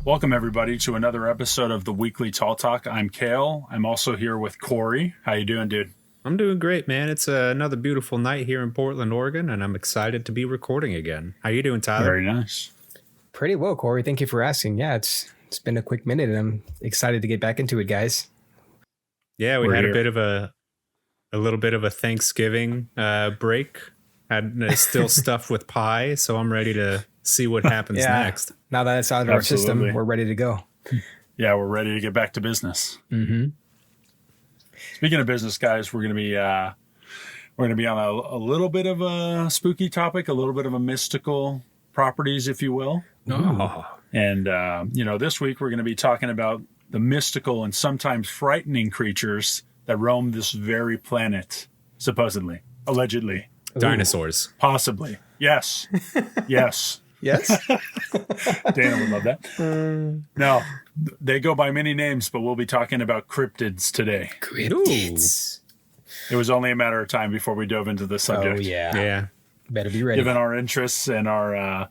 Welcome, everybody, to another episode of the Weekly Tall Talk. I'm Cale. I'm also here with Corey. How you doing, dude? I'm doing great, man. It's another beautiful night here in Portland, Oregon, and I'm excited to be recording again. How you doing, Tyler? Very nice. Pretty well, Corey. Thank you for asking. Yeah, it's been a quick minute, and I'm excited to get back into it, guys. Yeah, we had a little bit of a Thanksgiving break. Had still stuffed with pie, so I'm ready to see what happens next. Now that it's out of our system, we're ready to go. Yeah, we're ready to get back to business. Mm-hmm. Speaking of business, guys, we're gonna be on a little bit of a spooky topic, a little bit of a mystical properties, if you will. Oh. And this week we're going to be talking about the mystical and sometimes frightening creatures that roam this very planet, supposedly, allegedly. Dinosaurs. Possibly. Yes. Yes. Yes? Dana would love that. No, they go by many names, but we'll be talking about cryptids today. Cryptids. It was only a matter of time before we dove into the subject. Oh, yeah. Yeah. Better be ready. Given our interests and our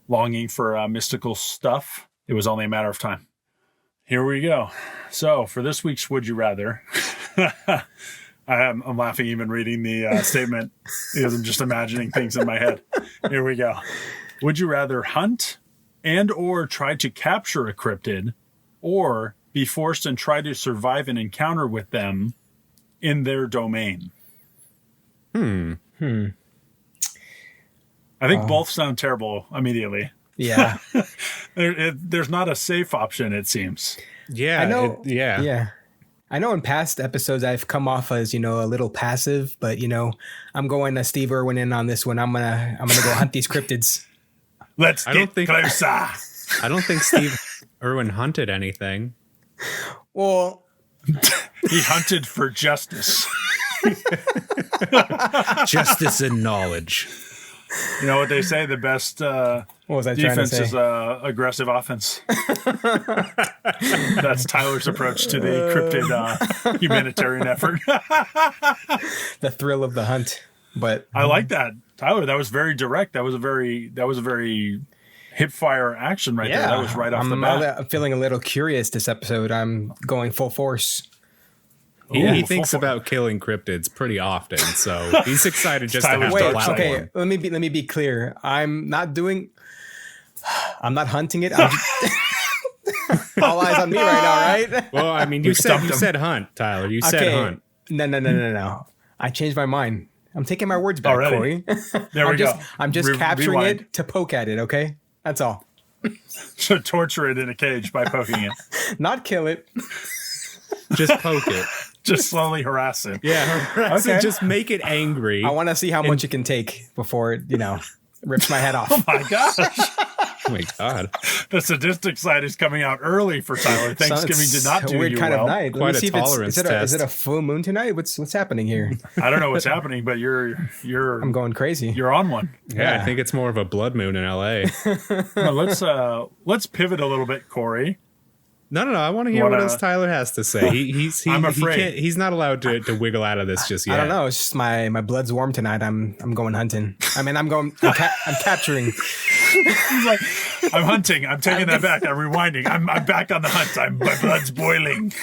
longing for mystical stuff, it was only a matter of time. Here we go. So for this week's Would You Rather, I'm laughing even reading the statement because I'm just imagining things in my head. Here we go. Would you rather hunt and or try to capture a cryptid, or be forced and try to survive an encounter with them in their domain? I think both sound terrible immedially. Yeah. There's not a safe option, it seems. Yeah. I know. Yeah. I know in past episodes I've come off as, a little passive, but I'm going to Steve Irwin in on this one. I'm gonna go hunt these cryptids. Let's get closer. I don't think Steve Irwin hunted anything. Well, he hunted for justice. Justice and knowledge. You know what they say? The best what was I defense trying to say? is aggressive offense. That's Tyler's approach to the cryptid humanitarian effort. The thrill of the hunt. But I like that, Tyler. That was very direct. That was a very hip fire action right there. That was right off the bat. I'm feeling a little curious this episode. I'm going full force. He thinks about killing cryptids pretty often, so he's excited just to have the platform. Okay, let me be clear. I'm not hunting it. All eyes on me right now, right? Well, I mean, you said hunt, Tyler. You said hunt. No. I changed my mind. I'm taking my words back, already. Corey. There we go. I'm just capturing rewind. it to poke at it, okay? That's all. So torture it in a cage by poking it. Not kill it. Just poke it. Just slowly harass it. Yeah, harass it. Just make it angry. I want to see how much it can take before it, rips my head off. Oh my gosh. Oh my God. The sadistic side is coming out early for Tyler. Thanksgiving did not do a weird you kind well. of night. Quite Let me see a tolerance test. Is it a full moon tonight? What's happening here? I don't know what's happening, but you're I'm going crazy. You're on one. Yeah, I think it's more of a blood moon in LA. Well, let's pivot a little bit, Corey. No. I want to hear what else Tyler has to say. I'm afraid he's not allowed to wiggle out of this just yet. I don't know. It's just my blood's warm tonight. I'm going hunting. I mean, I'm capturing. He's like, I'm hunting. I'm taking that back. I'm rewinding. I'm back on the hunt. My blood's boiling.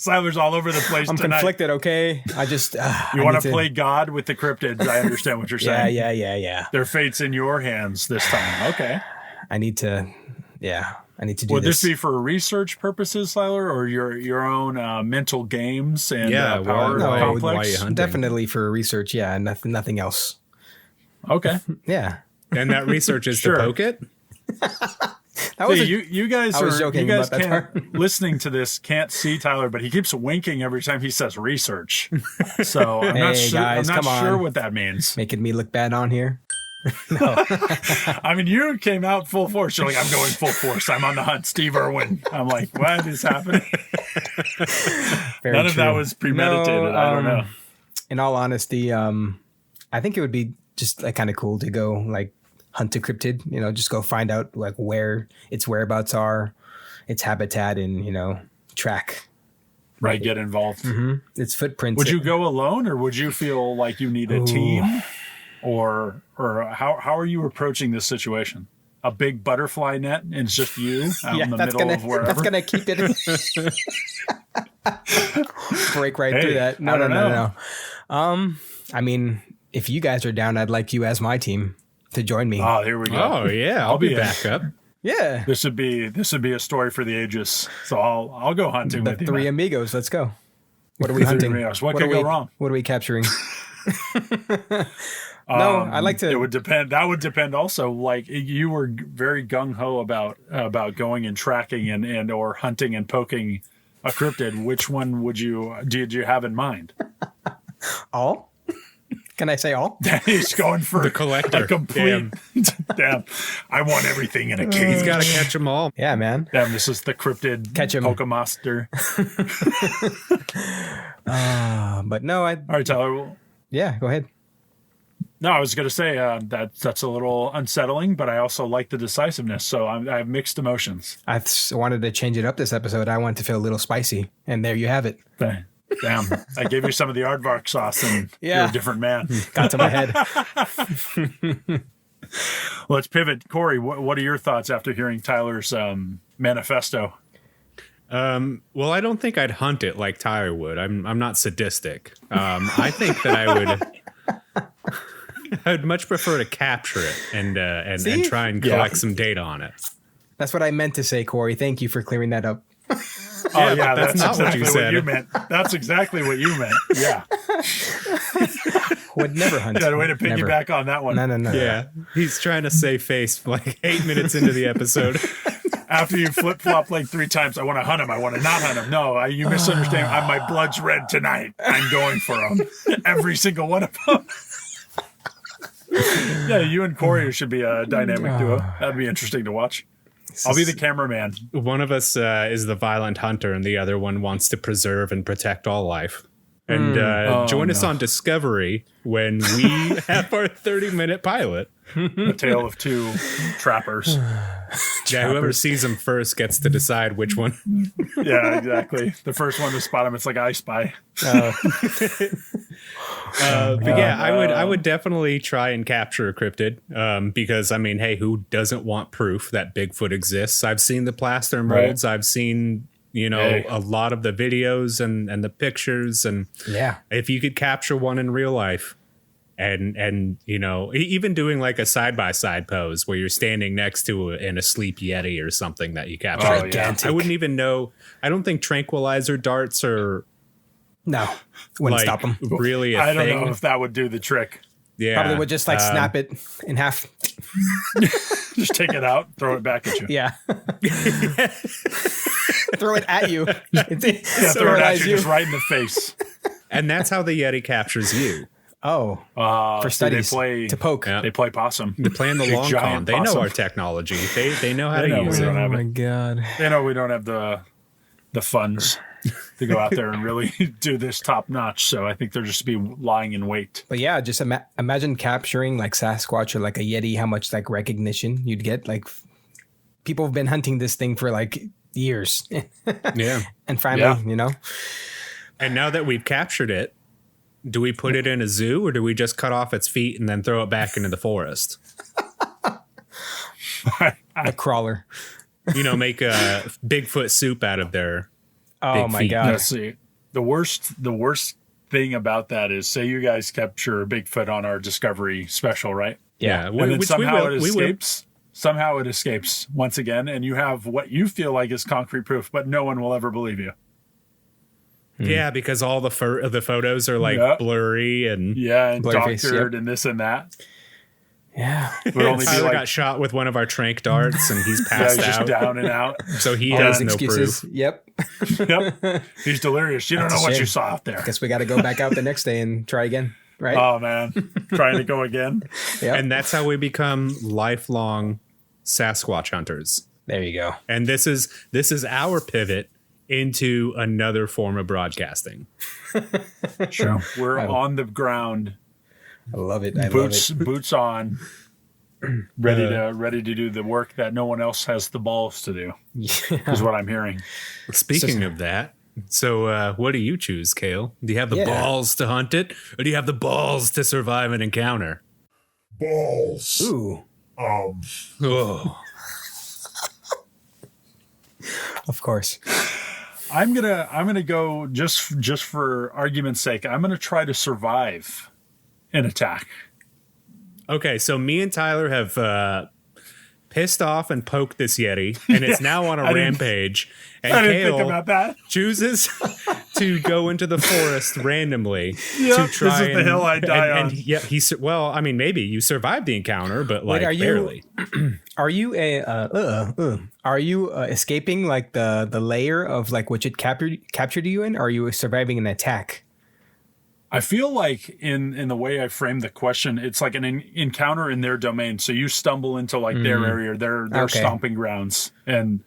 Tyler's all over the place I'm tonight. conflicted. Okay, I just you want to play God with the cryptids. I understand what you're saying. Yeah. Their fate's in your hands this time. Okay. I need to do Would this. this be for research purposes, Tyler, or your own mental games and power complex? Definitely for research. Yeah, nothing else. Okay. Yeah. And that research is to poke it? That was you guys I was joking about that part. Listening to this can't see Tyler, but he keeps winking every time he says research. So I'm not sure, guys, I'm not come sure on. what that means. Making me look bad on here. No. I mean, you came out full force. You're like, I'm going full force. I'm on the hunt. Steve Irwin. I'm like, what is happening? None of that was premeditated. No, I don't know. In all honesty, I think it would be just kind of cool to go hunt a cryptid. Just go find out where its whereabouts are, its habitat, and track. Right, get involved. Mm-hmm. Its footprints. Would you go alone, or would you feel like you need a team? Or how are you approaching this situation? a big butterfly net and it's just you out in the middle of wherever. That's gonna keep it. Break right through that. No. I mean, if you guys are down, I'd like you as my team to join me. Oh, here we go. Oh yeah, I'll be back up. Yeah, this would be a story for the ages. So I'll go hunting with you. Three amigos. Let's go. What are we hunting? What could go wrong? What are we capturing? No, I like to. It would depend. That would depend also. Like you were very gung ho about going and tracking and or hunting and poking a cryptid. Which one did you have in mind? All? Can I say all? He's going for the collector. A complete. Damn. I want everything in a cage. He's got to catch them all. Yeah, man. Damn, this is the cryptid Pokemaster. But no, all right, Tyler. Yeah, go ahead. No, I was going to say that's a little unsettling, but I also like the decisiveness. So I have mixed emotions. I wanted to change it up this episode. I want to feel a little spicy, and there you have it. Damn, I gave you some of the aardvark sauce, and you're a different man. Got to my head. Let's pivot. Corey, what are your thoughts after hearing Tyler's manifesto? Well, I don't think I'd hunt it like Tyler would. I'm not sadistic. I think that I'd much prefer to capture it and try and collect some data on it. That's what I meant to say, Corey. Thank you for clearing that up. Oh yeah, that's not exactly what you said. What you meant. That's exactly what you meant. Yeah. Would never hunt. Got a way to piggyback on that one. No. Yeah, he's trying to save face like 8 minutes into the episode. After you flip flop like 3 times, I want to hunt him. I want to not hunt him. No, you misunderstand. My blood's red tonight. I'm going for him. Every single one of them. Yeah, you and Corey should be a dynamic duo. That'd be interesting to watch. I'll be the cameraman. One of us is the violent hunter, and the other one wants to preserve and protect all life. And join us on Discovery when we have our 30-minute pilot. A tale of two trappers. Yeah, whoever sees them first gets to decide which one. Yeah, exactly. The first one to spot him, it's like I Spy. But yeah, I would definitely try and capture a cryptid because, I mean, hey, who doesn't want proof that Bigfoot exists? I've seen the plaster molds. Right. I've seen, a lot of the videos and the pictures. And if you could capture one in real life and even doing like a side-by-side pose where you're standing next to an asleep Yeti or something that you capture. I wouldn't even know. I don't think tranquilizer darts are... No, wouldn't stop them. Really a thing. I don't know if that would do the trick. Yeah. Probably would just snap it in half. Just take it out, throw it back at you. Yeah. Throw it at you. Throw it at you, just right in the face. And that's how the Yeti captures you. Oh, for studies to poke. Yeah. They play possum. They play in the long con. They know our technology. They know how to use it. Oh my God. They know we don't have the funds to go out there and really do this top notch. So I think they're just be lying in wait. But yeah, just imagine capturing like Sasquatch or like a Yeti, how much like recognition you'd get. Like people have been hunting this thing for like years. Yeah. And finally, And now that we've captured it, do we put it in a zoo or do we just cut off its feet and then throw it back into the forest? A crawler. Make a Bigfoot soup out of their Oh my God. Let's see. The worst thing about that is, say you guys capture Bigfoot on our Discovery special, right? Yeah. And then somehow it escapes. Somehow it escapes once again, and you have what you feel like is concrete proof, but no one will ever believe you. Yeah, because all the photos are like blurry and doctored and this and that. Yeah, Tyler got shot with one of our trank darts, and he's passed just out, down and out. So he has no excuses. proof. Yep. He's delirious. You don't know what you saw out there. Guess we got to go back out the next day and try again. Right? Oh man, trying to go again. Yep. And that's how we become lifelong Sasquatch hunters. There you go. And this is our pivot into another form of broadcasting. Sure, we're on the ground. I love it. Boots on, ready to do the work that no one else has the balls to do. Yeah. Is what I'm hearing. Speaking of that, so what do you choose, Cale? Do you have the balls to hunt it, or do you have the balls to survive an encounter? Balls. Ooh. Oh. Of course. I'm gonna go just for argument's sake. I'm gonna try to survive an attack. Okay, so me and Tyler have pissed off and poked this Yeti, and it's now on a rampage. And I didn't Cale think about that. chooses to go into the forest randomly Yep, to try this is the hill I die on. And yeah, well, I mean, maybe you survived the encounter, but like Wait, barely. Are you escaping like the layer of like what it captured you in? Or are you surviving an attack? I feel like in the way I framed the question, it's like an encounter in their domain. So you stumble into like their area, their stomping grounds. And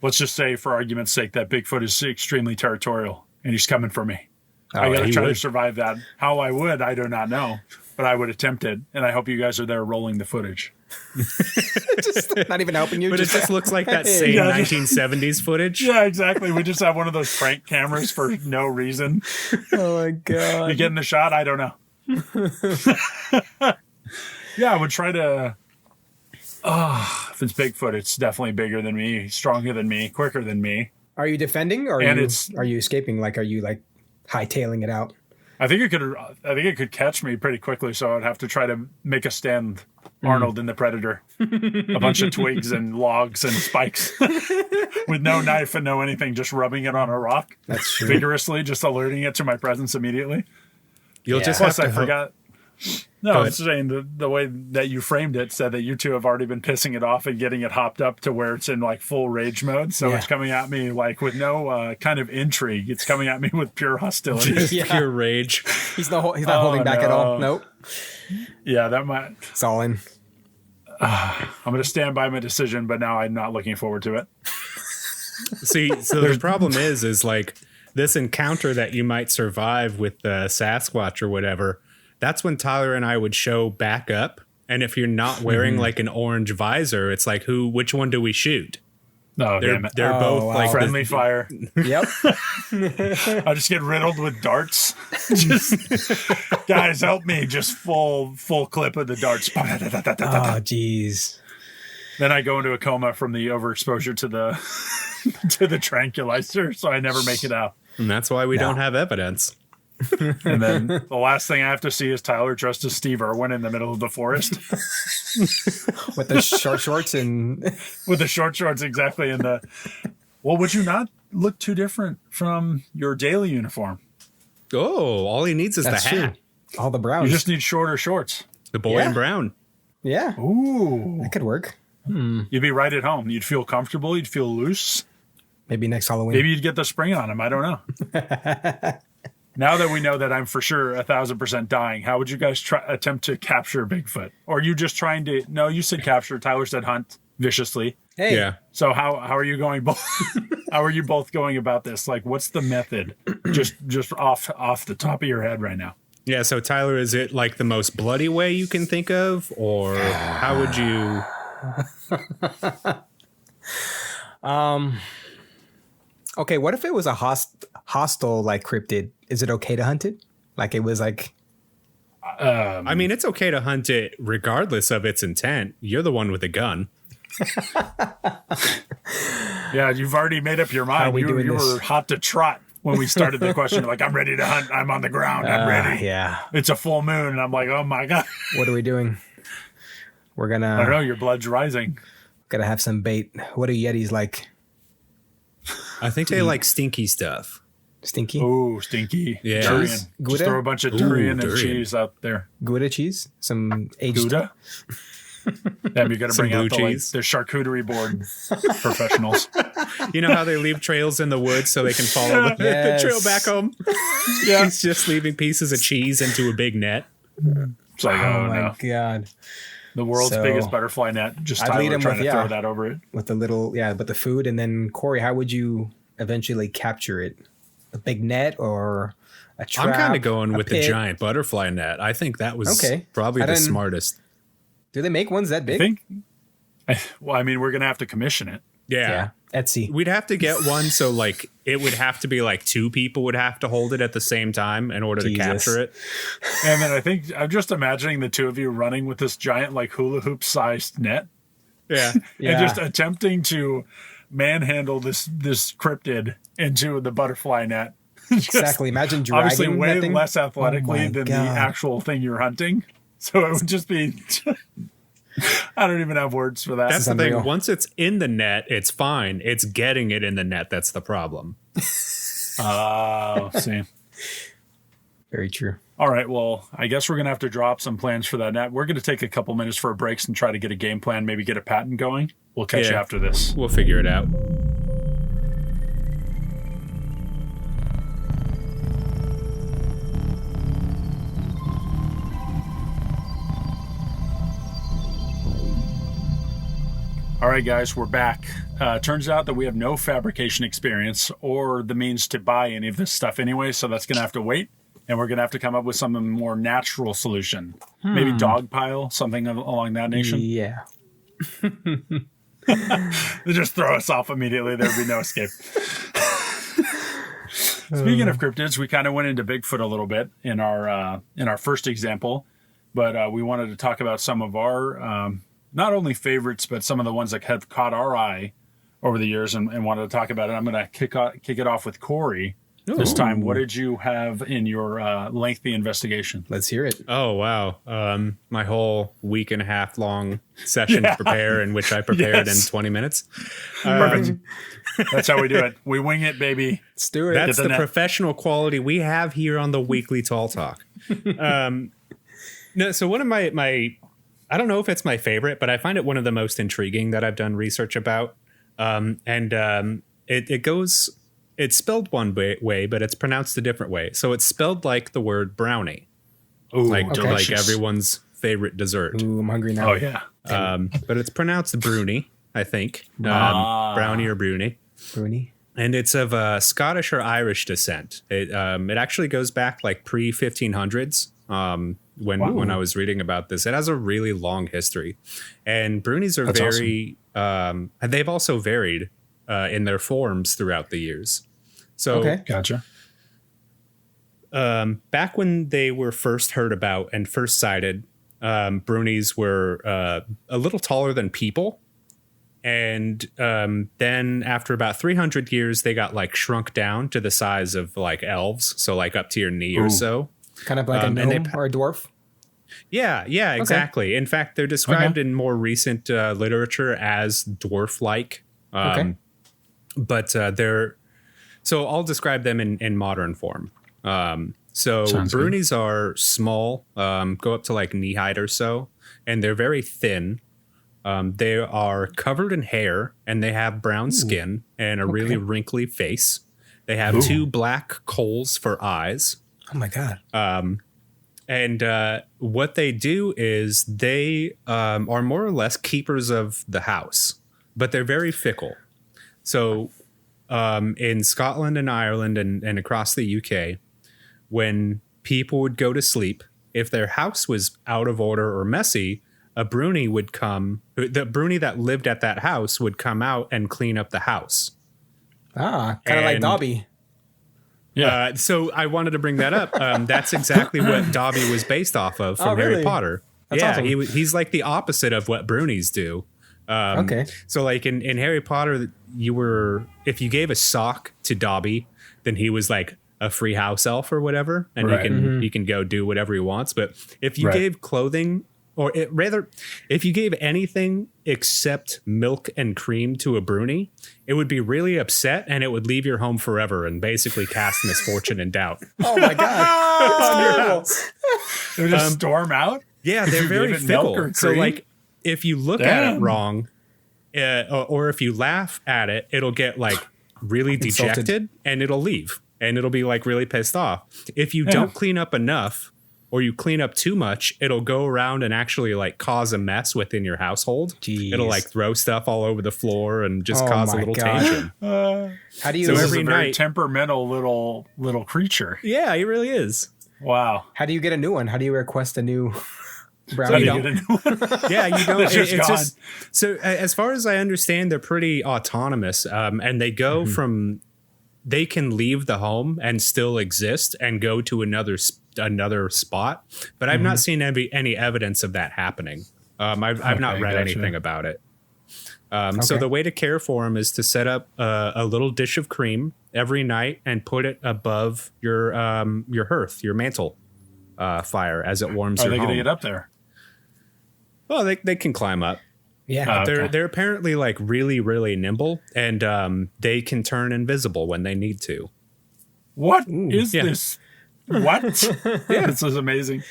let's just say, for argument's sake, that Bigfoot is extremely territorial and he's coming for me. I got to try to survive that. How I would, I do not know, but I would attempt it. And I hope you guys are there rolling the footage. Just not even helping you. But it just looks like that same 1970s footage. Yeah, exactly. We just have one of those prank cameras for no reason. Oh my God. You getting the shot? I don't know. Yeah, I would try to. If it's Bigfoot, it's definitely bigger than me, stronger than me, quicker than me. Are you defending or are you escaping? Like, are you like hightailing it out? I think it could catch me pretty quickly, so I'd have to try to make a stand, Arnold in the Predator. A bunch of twigs and logs and spikes with no knife and no anything, just rubbing it on a rock. That's true. Vigorously, just alerting it to my presence immediately. You'll just Plus, have I to forgot. No, I was saying the way that you framed it said that you two have already been pissing it off and getting it hopped up to where it's in like full rage mode. So it's coming at me like with no kind of intrigue. It's coming at me with pure hostility. pure rage. He's not holding back at all. Nope. Yeah, that might. It's all in. I'm going to stand by my decision, but now I'm not looking forward to it. See, so the problem is like this encounter that you might survive with the Sasquatch or whatever. That's when Tyler and I would show back up. And if you're not wearing like an orange visor, it's like, which one do we shoot? No, damn it. They're both like friendly fire. Yep. I just get riddled with darts. Guys, help me. Just full clip of the darts. Oh, jeez. Then I go into a coma from the overexposure to the tranquilizer, so I never make it out. And that's why we don't have evidence. And then the last thing I have to see is Tyler dressed as Steve Irwin in the middle of the forest. With the short shorts and... With the short shorts, exactly. And well, would you not look too different from your daily uniform? Oh, all he needs is That's the hat. true. All the browns. You just need shorter shorts. The boy in brown. Yeah. Ooh. That could work. You'd be right at home. You'd feel comfortable. You'd feel loose. Maybe next Halloween. Maybe you'd get the spring on him. I don't know. Now that we know that I'm for sure 1,000% dying, how would you guys attempt to capture Bigfoot? Or are you just trying to... No, you said capture. Tyler said hunt viciously. Hey. Yeah. So how are you going both? How are you both going about this? Like, what's the method? just off the top of your head right now. Yeah. So Tyler, is it like the most bloody way you can think of, or how would you? Okay. What if it was a hostile like cryptid? Is it okay to hunt it? Like it was like... I mean, it's okay to hunt it regardless of its intent. You're the one with a gun. Yeah, you've already made up your mind. You were hot to trot when we started the question. You're like, I'm ready to hunt. I'm on the ground. I'm ready. Yeah. It's a full moon. And I'm like, oh my God. What are we doing? We're gonna... I don't know. Your blood's rising. Gotta have some bait. What do Yetis like? I think they like stinky stuff. Stinky? Ooh, stinky. Yeah. Durian. Cheese? Just Gouda? throw a bunch of durian and durian. cheese out there. Gouda cheese? Some aged... Gouda? Damn, you got to Some bring out blue cheese. the charcuterie board professionals. You know how they leave trails in the woods so they can follow the trail back home? Yeah. He's just leaving pieces of cheese into a big net. It's like, Oh oh my no. God. The world's So, biggest butterfly net. Just I'd lead Tyler him trying with, to throw that over it. With the little... Yeah, but the food. And then, Corey, how would you eventually capture it? A big net or a trap? I'm kind of going with the pit? giant butterfly net. I think that was probably the smartest. Do they make ones that big? Well, I mean, we're going to have to commission it. Yeah. Etsy. We'd have to get one, so like it would have to be like two people would have to hold it at the same time in order to capture it. And then I think I'm just imagining the two of you running with this giant like hula hoop sized net. Yeah. And just attempting to manhandle this cryptid into the butterfly net. Exactly. Imagine dragging obviously way that thing. less athletically than the actual thing you're hunting. So it would just be I don't even have words for that. That's the thing. Once it's in the net, it's fine. It's getting it in the net that's the problem. Oh, see. Very true. All right. Well, I guess we're going to have to drop some plans for that net. We're going to take a couple minutes for breaks and try to get a game plan, maybe get a patent going. We'll catch you after this. We'll figure it out. All right, guys, we're back. Turns out that we have no fabrication experience or the means to buy any of this stuff anyway, so that's going to have to wait. And we're going to have to come up with some more natural solution. Maybe dog pile, something along that nation. Yeah. They just throw us off immediately. There'd be no escape. Speaking of cryptids, we kind of went into Bigfoot a little bit in our first example, but we wanted to talk about some of our not only favorites, but some of the ones that have caught our eye over the years and wanted to talk about it. I'm going to kick it off with Corey. This time, what did you have in your lengthy investigation? Let's hear it. Oh, wow. My whole week and a half long session to prepare, in which I prepared in 20 minutes. Perfect. That's how we do it. We wing it, baby. Let's do it. That's the professional quality we have here on the Weekly Tall Talk. No, so one of my I don't know if it's my favorite, but I find it one of the most intriguing that I've done research about. It's spelled one way, but it's pronounced a different way. So it's spelled like the word brownie. Ooh, like delicious. everyone's favorite dessert. Ooh, I'm hungry now. Oh, yeah. But it's pronounced bruni, I think. Brownie or bruni. Bruni. And it's of Scottish or Irish descent. It actually goes back like pre-1500s. When I was reading about this, it has a really long history, and Brunies are very. Awesome. They've also varied in their forms throughout the years. So, gotcha. Back when they were first heard about and first sighted, Brunies were a little taller than people, and then after about 300 years, they got like shrunk down to the size of like elves, so like up to your knee or so. Kind of like a gnome or a dwarf? Yeah, exactly. In fact, they're described in more recent literature as dwarf-like. But they're... So I'll describe them in modern form. So Brunies are small, go up to like knee height or so, and they're very thin. They are covered in hair, and they have brown skin and a really wrinkly face. They have two black coals for eyes. Oh my God. And what they do is they are more or less keepers of the house, but they're very fickle. So in Scotland and Ireland and across the UK, when people would go to sleep, if their house was out of order or messy, a Bruni would come. The Bruni that lived at that house would come out and clean up the house. Kind of like Dobby. Yeah. So I wanted to bring that up. That's exactly what Dobby was based off of from Harry Potter. That's awesome. He's like the opposite of what Brunies do. So like in Harry Potter, if you gave a sock to Dobby, then he was like a free house elf or whatever, and he can go do whatever he wants. But if you gave clothing, or if you gave anything except milk and cream to a Bruni, it would be really upset, and it would leave your home forever and basically cast misfortune and doubt. Oh my God. They would just storm out? Yeah, they're very fickle. So like if you look at it wrong, or if you laugh at it, it'll get like really dejected and it'll leave, and it'll be like really pissed off. If you don't clean up enough, or you clean up too much, it'll go around and actually like cause a mess within your household. Jeez. It'll like throw stuff all over the floor and just cause a little tension. How do you? So this is a very temperamental little creature. Yeah, he really is. Wow. How do you get a new one? How do you request a new Brown, you don't. Yeah, you don't. It's just gone. So as far as I understand, they're pretty autonomous, and they go from. They can leave the home and still exist and go to another spot, but I've not seen any evidence of that happening. I've not read anything about it. So the way to care for them is to set up a little dish of cream every night and put it above your hearth, your mantle fire as it warms your home. Are they going to get up there? Well, they can climb up. Yeah, they're apparently like really, really nimble, and they can turn invisible when they need to. What is this? What? This is amazing.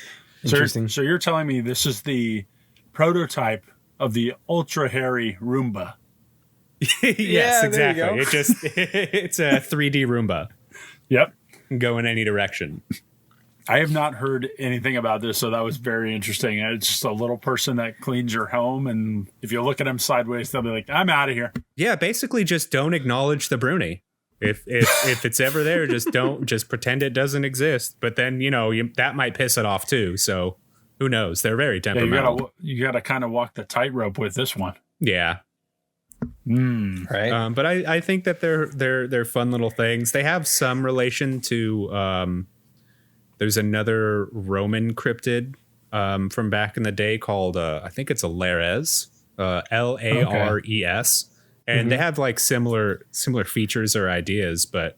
Interesting. So you're telling me this is the prototype of the ultra hairy Roomba? Yes, exactly. It's a 3D Roomba. Yep. Can go in any direction. I have not heard anything about this, so that was very interesting. It's just a little person that cleans your home, and if you look at them sideways, they'll be like, "I'm out of here." Yeah, basically, just don't acknowledge the Bruni. If it's ever there, just pretend it doesn't exist. But then that might piss it off too. So who knows? They're very temperamental. You gotta kind of walk the tightrope with this one. Yeah. Right. But I think that they're fun little things. They have some relation to. There's another Roman cryptid from back in the day called I think it's a Lares, Lares, and they have like similar features or ideas, but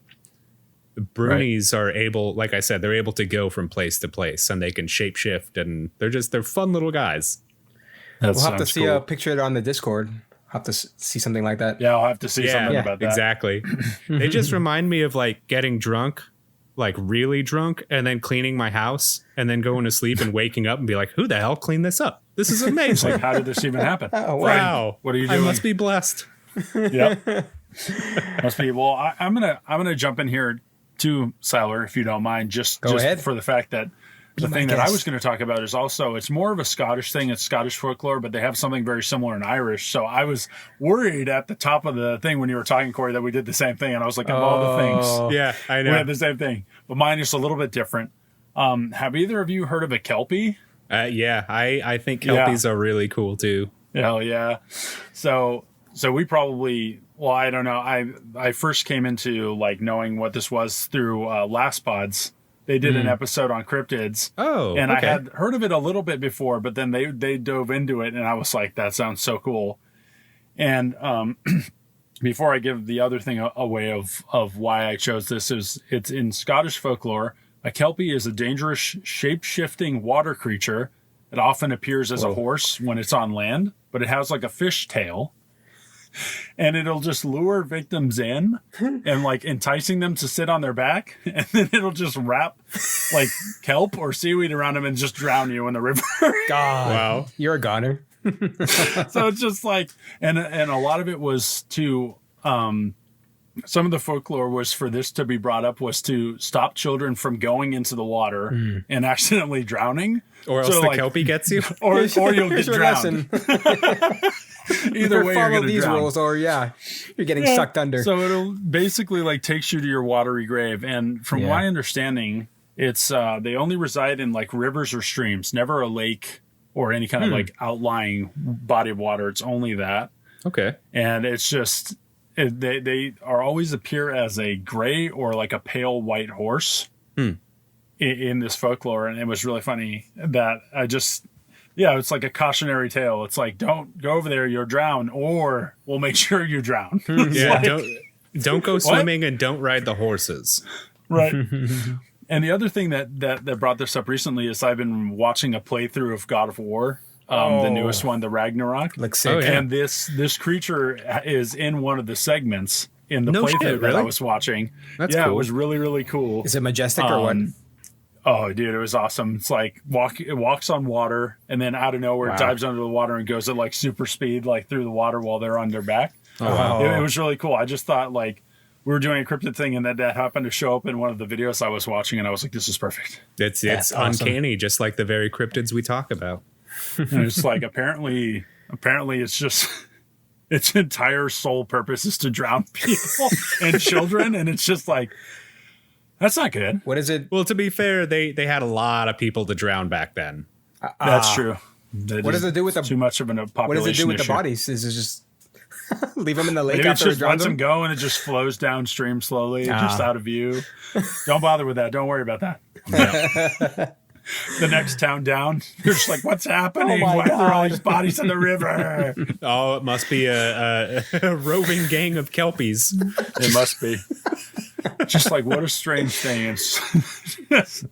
the Brunis are able, like I said, they're able to go from place to place, and they can shapeshift, and they're fun little guys. We'll have to see a picture on the Discord. Have to see something like that. Yeah, I'll have to see something about that. Exactly. They just remind me of like getting drunk. Like really drunk, and then cleaning my house, and then going to sleep and waking up and be like, who the hell cleaned this up? This is amazing. Like, how did this even happen? Wow. What are you doing? I must be blessed. Yep. Must be. Well, I'm gonna jump in here too, Siler, if you don't mind, just ahead. For the fact that the thing that I was going to talk about is also, it's more of a Scottish thing. It's Scottish folklore, but they have something very similar in Irish. So I was worried at the top of the thing when you were talking, Corey, that we did the same thing. And I was like, of all the things, yeah, I know. we had the same thing. But mine is a little bit different. Have either of you heard of a Kelpie? Yeah, I think Kelpies are really cool too. Hell yeah. So we probably, well, I don't know. I first came into like knowing what this was through Last Pods. They did an episode on cryptids. Oh, and okay. I had heard of it a little bit before, but then they dove into it, and I was like, that sounds so cool. And before I give the other thing away of why I chose this, it's in Scottish folklore. A Kelpie is a dangerous shape-shifting water creature. It often appears as a horse when it's on land, but it has like a fish tail. And it'll just lure victims in and like enticing them to sit on their back. And then it'll just wrap like kelp or seaweed around them and just drown you in the river. God, wow, you're a goner. So it's just like, and a lot of it was to, some of the folklore was for this to be brought up was to stop children from going into the water and accidentally drowning. Or else the Kelpie gets you. Or you'll get drowned. Either way, follow you're gonna these drown. rules, or you're getting sucked under. So it'll basically like takes you to your watery grave. And from my understanding, it's they only reside in like rivers or streams, never a lake or any kind of like outlying body of water. It's only that. Okay. And it's just they are always appear as a gray or like a pale white horse in this folklore. And it was really funny that it's like a cautionary tale. It's like, don't go over there, you'll drown, or we'll make sure you drown. Yeah, don't go swimming and don't ride the horses. Right. And the other thing that brought this up recently is I've been watching a playthrough of God of War, the newest one, the Ragnarok. Looks sick. Oh, yeah. And this creature is in one of the segments in the playthrough that I was watching. That's cool. It was really, really cool. Is it majestic or what? Oh, dude, it was awesome. It's like it walks on water, and then out of nowhere it dives under the water and goes at like super speed, like through the water while they're on their back. Oh, wow. It was really cool. I just thought like we were doing a cryptid thing, and that happened to show up in one of the videos I was watching, and I was like, this is perfect. It's awesome. uncanny, just like the very cryptids we talk about. And it's like apparently it's just its entire sole purpose is to drown people and children, and it's just like, that's not good. What is it? Well, to be fair, they had a lot of people to drown back then. That's true. What does it do with the too much of a population? What does it do with issue. the bodies? Is it just leave them in the lake Maybe it after it just drowns lets them them? go and it just flows downstream slowly, just out of view. Don't bother with that. Don't worry about that. Yeah. The next town down, you're just like, what's happening? Oh my Why are there all God. these bodies in the river? Oh, it must be a roving gang of kelpies. It must be. Just like, what a strange thing. It's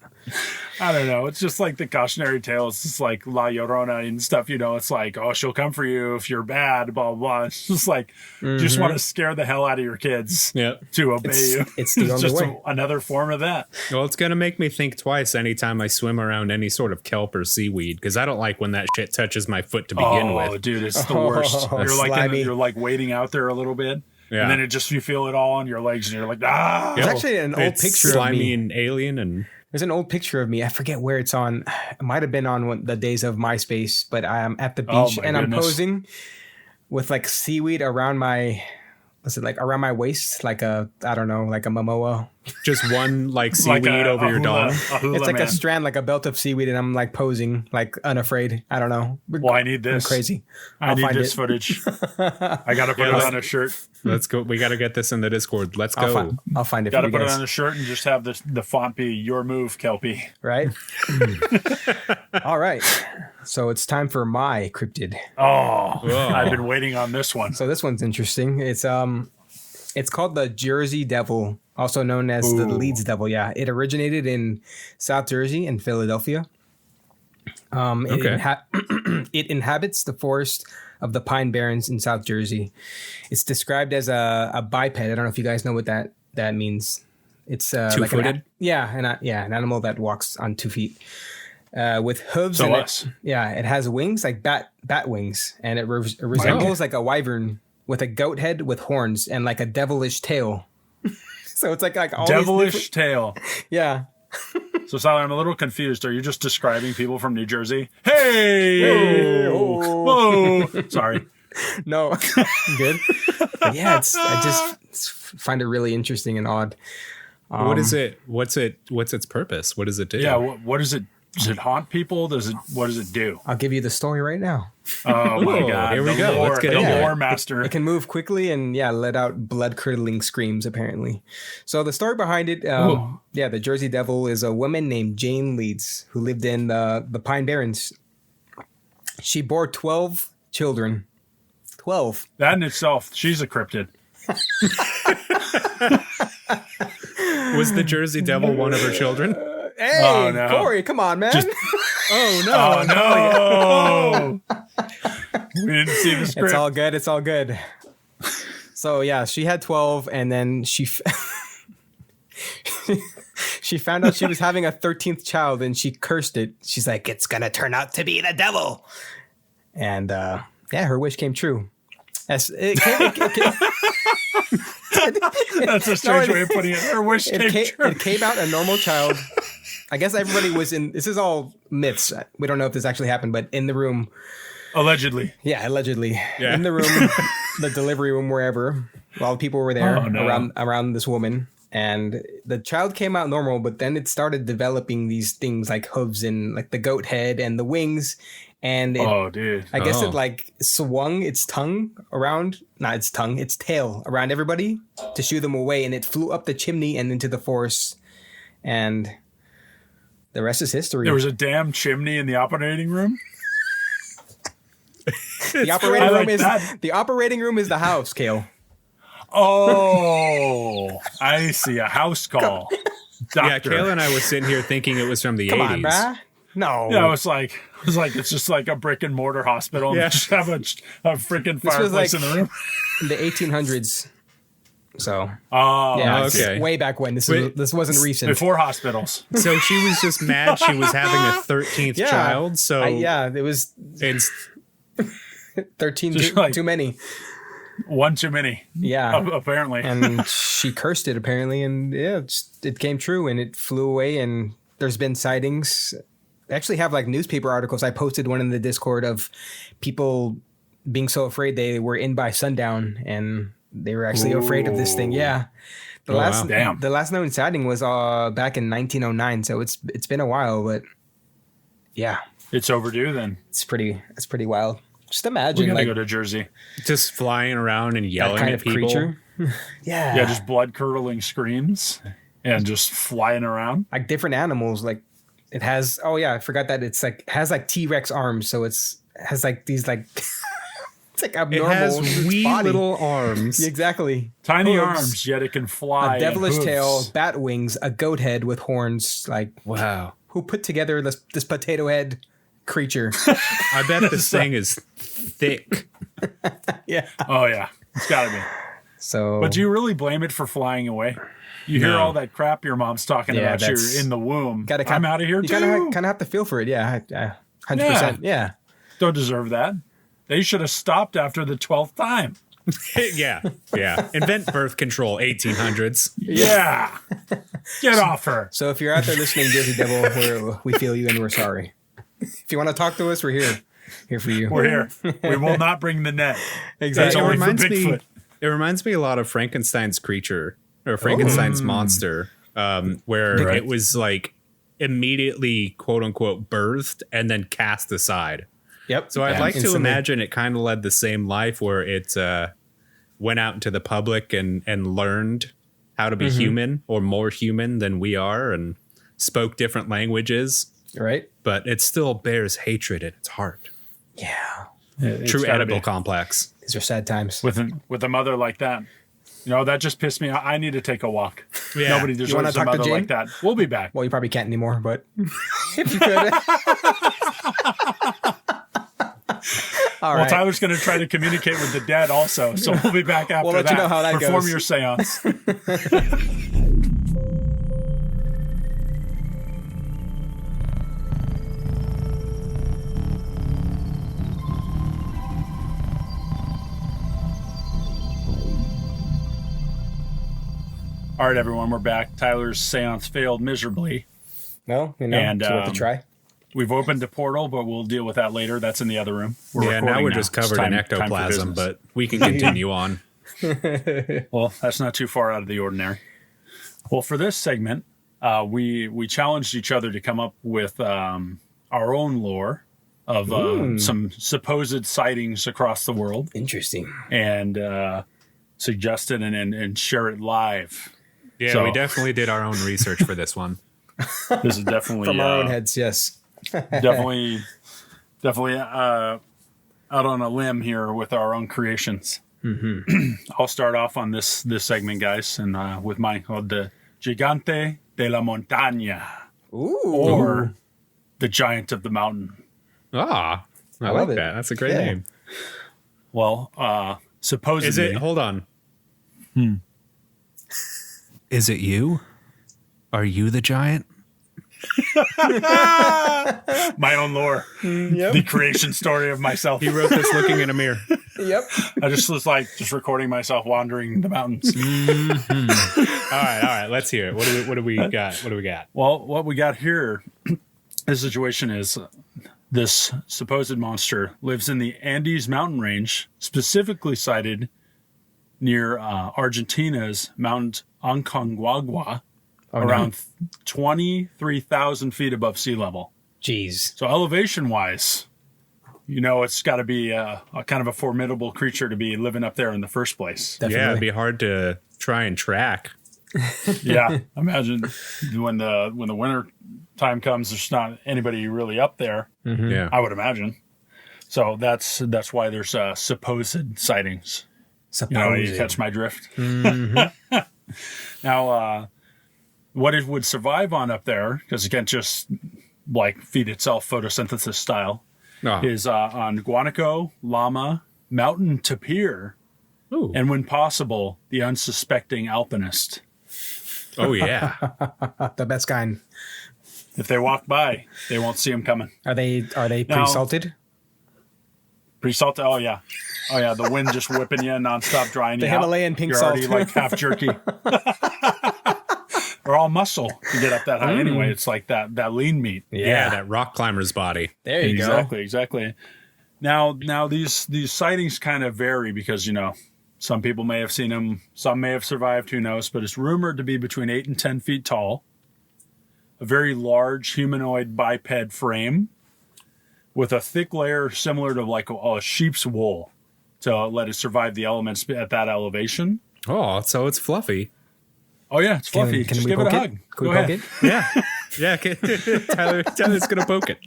I don't know. It's just like the cautionary tale. It's just like La Llorona and stuff, It's like, oh, she'll come for you if you're bad, blah, blah, blah. It's just like, you just want to scare the hell out of your kids to obey you. It's the only just way. another form of that. Well, it's going to make me think twice anytime I swim around any sort of kelp or seaweed, because I don't like when that shit touches my foot to begin Oh, with. dude, it's the worst. You're like, slimy. you're like waiting out there a little bit. Yeah. And then you feel it all on your legs and you're like, ah. There's actually an old It's picture of slimy me. and alien and... There's an old picture of me. I forget where it's on. It might have been on the days of MySpace, but I'm at the beach and I'm posing with like seaweed around my, around my waist, like a Momoa. Just one like seaweed like over your dong. It's like a strand, like a belt of seaweed, and I'm like posing, like unafraid. I don't know. Well, I need this. I'm crazy. I need this footage. I got to put it on a shirt. Let's go. We got to get this in the Discord. Let's go. I'll find it Got for to you put it guys. on a shirt and just have the font be your move, Kelpie. Right? All right. So it's time for my cryptid. Oh, I've been waiting on this one. So this one's interesting. It's called the Jersey Devil, also known as the Leeds Devil. Yeah, it originated in South Jersey and Philadelphia. It inhabits the forest of the Pine Barrens in South Jersey. It's described as a biped. I don't know if you guys know what that means. It's two-footed? An animal that walks on 2 feet. With hooves So and us. it has wings like bat wings, and it resembles like a wyvern with a goat head with horns and like a devilish tail. So it's like all Devilish tail. yeah. So, Sally, I'm a little confused. Are you just describing people from New Jersey? Hey! Whoa! Sorry. No, good. But yeah, I just find it really interesting and odd. What is it? What's its purpose? What does it do? Yeah, what is it? Does it haunt people? What does it do? I'll give you the story right now. Oh my God! Here we go. Let's get the into it. lore master. It can move quickly and let out blood-curdling screams, apparently. So the story behind it, the Jersey Devil is a woman named Jane Leeds who lived in the Pine Barrens. She bore 12 children. 12. That in itself, she's a cryptid. Was the Jersey Devil one of her children? Hey, Oh, no. Corey, come on, man. Oh Oh no! We didn't see the script. It's all good. So yeah, she had 12, and then she found out she was having a 13th child, and she cursed it. She's like, it's gonna turn out to be the devil. And her wish came true. That's a strange way of putting it. Her wish came true. It came out a normal child. I guess everybody was in. This is all myths. We don't know if this actually happened, but in the room, Allegedly. yeah, allegedly, Yeah. in the room, the delivery room, wherever, while people were there Oh, no. around this woman, and the child came out normal, but then it started developing these things like hooves and like the goat head and the wings, and Oh, dude. I guess Oh. it like swung its tongue around, not its tongue, its tail around everybody to shoo them away, and it flew up the chimney and into the forest, and the rest is history. There was a damn chimney in the operating room. The operating I room like is that. the operating room is the house, Cale. Oh, I see. A house call. Yeah, Doctor. Cale and I was sitting here thinking it was from the Come 80s. on, bruh. No. Yeah, it's just like a brick and mortar hospital. And Yeah. just have a freaking This was fireplace like- in the room. in the 1800s. So Oh, yeah, okay. it's way back when. This wasn't recent. before hospitals. So she was just mad she was having a 13th Yeah. child. So it was it's 13 Just too, like- too many. One too many, Yeah. apparently. And she cursed it apparently, and it came true, and it flew away. And there's been sightings. I actually have like newspaper articles. I posted one in the Discord of people being so afraid they were in by sundown, and they were actually afraid of this thing. Yeah. The Oh, last wow. Damn. the last known sighting was back in 1909, so it's been a while, but yeah, It's overdue then. It's pretty wild. Just We imagine gotta like go to Jersey. Just flying around and that yelling kind at of people. creature. Yeah. Yeah, just blood curdling screams and just flying around. Like different animals. Like it has. Oh yeah, I forgot that it's like has like T-Rex arms. So has like these like it's like It abnormal. has in its wee body. little arms. Exactly. Tiny Hooves, arms, yet it can fly. a devilish and tail, hooves. bat wings, a goat head with horns. Like Wow. who put together this potato head creature? I bet this thing is thick. Yeah. Oh yeah, it's gotta be. So, But do you really blame it for flying away? You hear No. all that crap your mom's talking Yeah, about. that's- You're in the womb. gotta I'm out of here you too. kind of have to feel for it. Yeah, 100%. Yeah. Don't deserve that. They should have stopped after the 12th time. Yeah. Invent birth control, 1800s. Yeah. Get off her. So if you're out there listening, Jersey Devil, we feel you and we're sorry. If you want to talk to us, we're here for you. We're here. We will not bring the net. Exactly. That's It only for reminds me. Bigfoot. It reminds me a lot of Frankenstein's creature or Frankenstein's monster, where Right. it was like immediately quote unquote birthed and then cast aside. Yep. So I'd Yeah, like to instantly. imagine it kind of led the same life where it went out into the public and learned how to be human or more human than we are and spoke different languages, Right? but it still bears hatred in its heart. Yeah. It's True gotta Oedipal be. complex. These are sad times. With a mother like that. You know, that just pissed me off. I need to take a walk. Yeah. Nobody wanna deserves a talk to mother Jane? like that. We'll be back. Well, you probably can't anymore, but if you could. All Well, right. Tyler's going to try to communicate with the dead also, so we'll be back after let that. you know how that Perform goes. your seance. All right, everyone, we're back. Tyler's seance failed miserably. No, And, it's worth a try. We've opened a portal, but we'll deal with that later. That's in the other room. We're Yeah, now recording we're just It's covered in time for ectoplasm, business. but we can continue on. Well, that's not too far out of the ordinary. Well, for this segment, we challenged each other to come up with our own lore of some supposed sightings across the world Interesting. and suggested and share it live. Yeah, So- we definitely did our own research for this one. This is definitely From our own heads, yes. definitely out on a limb here with our own creations. I'll start off on this segment, guys, and with mine called the Gigante de la Montaña, Ooh. or the Giant of the Mountain. Ah, I love like it. that. That's a great Yeah. name. Well, supposedly, Is it? Hold on. Is it you? Are you the giant? my own lore, the creation story of myself. He wrote this looking in a mirror. Yep. I just was like just recording myself wandering the mountains. All right. Let's hear it. What do we got? What do we got? Well, what we got here, the situation is this supposed monster lives in the Andes mountain range, specifically sited near Argentina's Mount Aconcagua, around 23,000 feet above sea level. Jeez. So elevation-wise, you know, it's got to be a kind of a formidable creature to be living up there in the first place. Definitely. Yeah, it'd be hard to try and track. Yeah, imagine when the winter time comes, there's not anybody really up there. Yeah. I would imagine. So that's why there's supposed sightings. You know, you catch my drift. Now, what it would survive on up there, because it can't just like feed itself photosynthesis style, Oh. is on guanaco, llama, mountain tapir, Ooh. and when possible, the unsuspecting alpinist. Oh yeah. The best kind. If they walk by, they won't see him coming. Are they pre-salted? Pre-salt? Oh yeah. The wind just whipping you nonstop, drying The you out. Himalayan pink You're salt. already like half jerky. They're all muscle to get up that high anyway. It's like that lean meat. Yeah, that rock climber's body. There you Exactly. Now these sightings kind of vary because, you know, some people may have seen them, some may have survived, who knows, but it's rumored to be between 8 and 10 feet tall, a very large humanoid biped frame, with a thick layer similar to like a sheep's wool to let it survive the elements at that elevation. Oh, so it's fluffy. Oh yeah, it's fluffy. Can Just we give it a poke hug. Can we Go poke ahead. it? Yeah. Yeah. Tyler's going to poke it.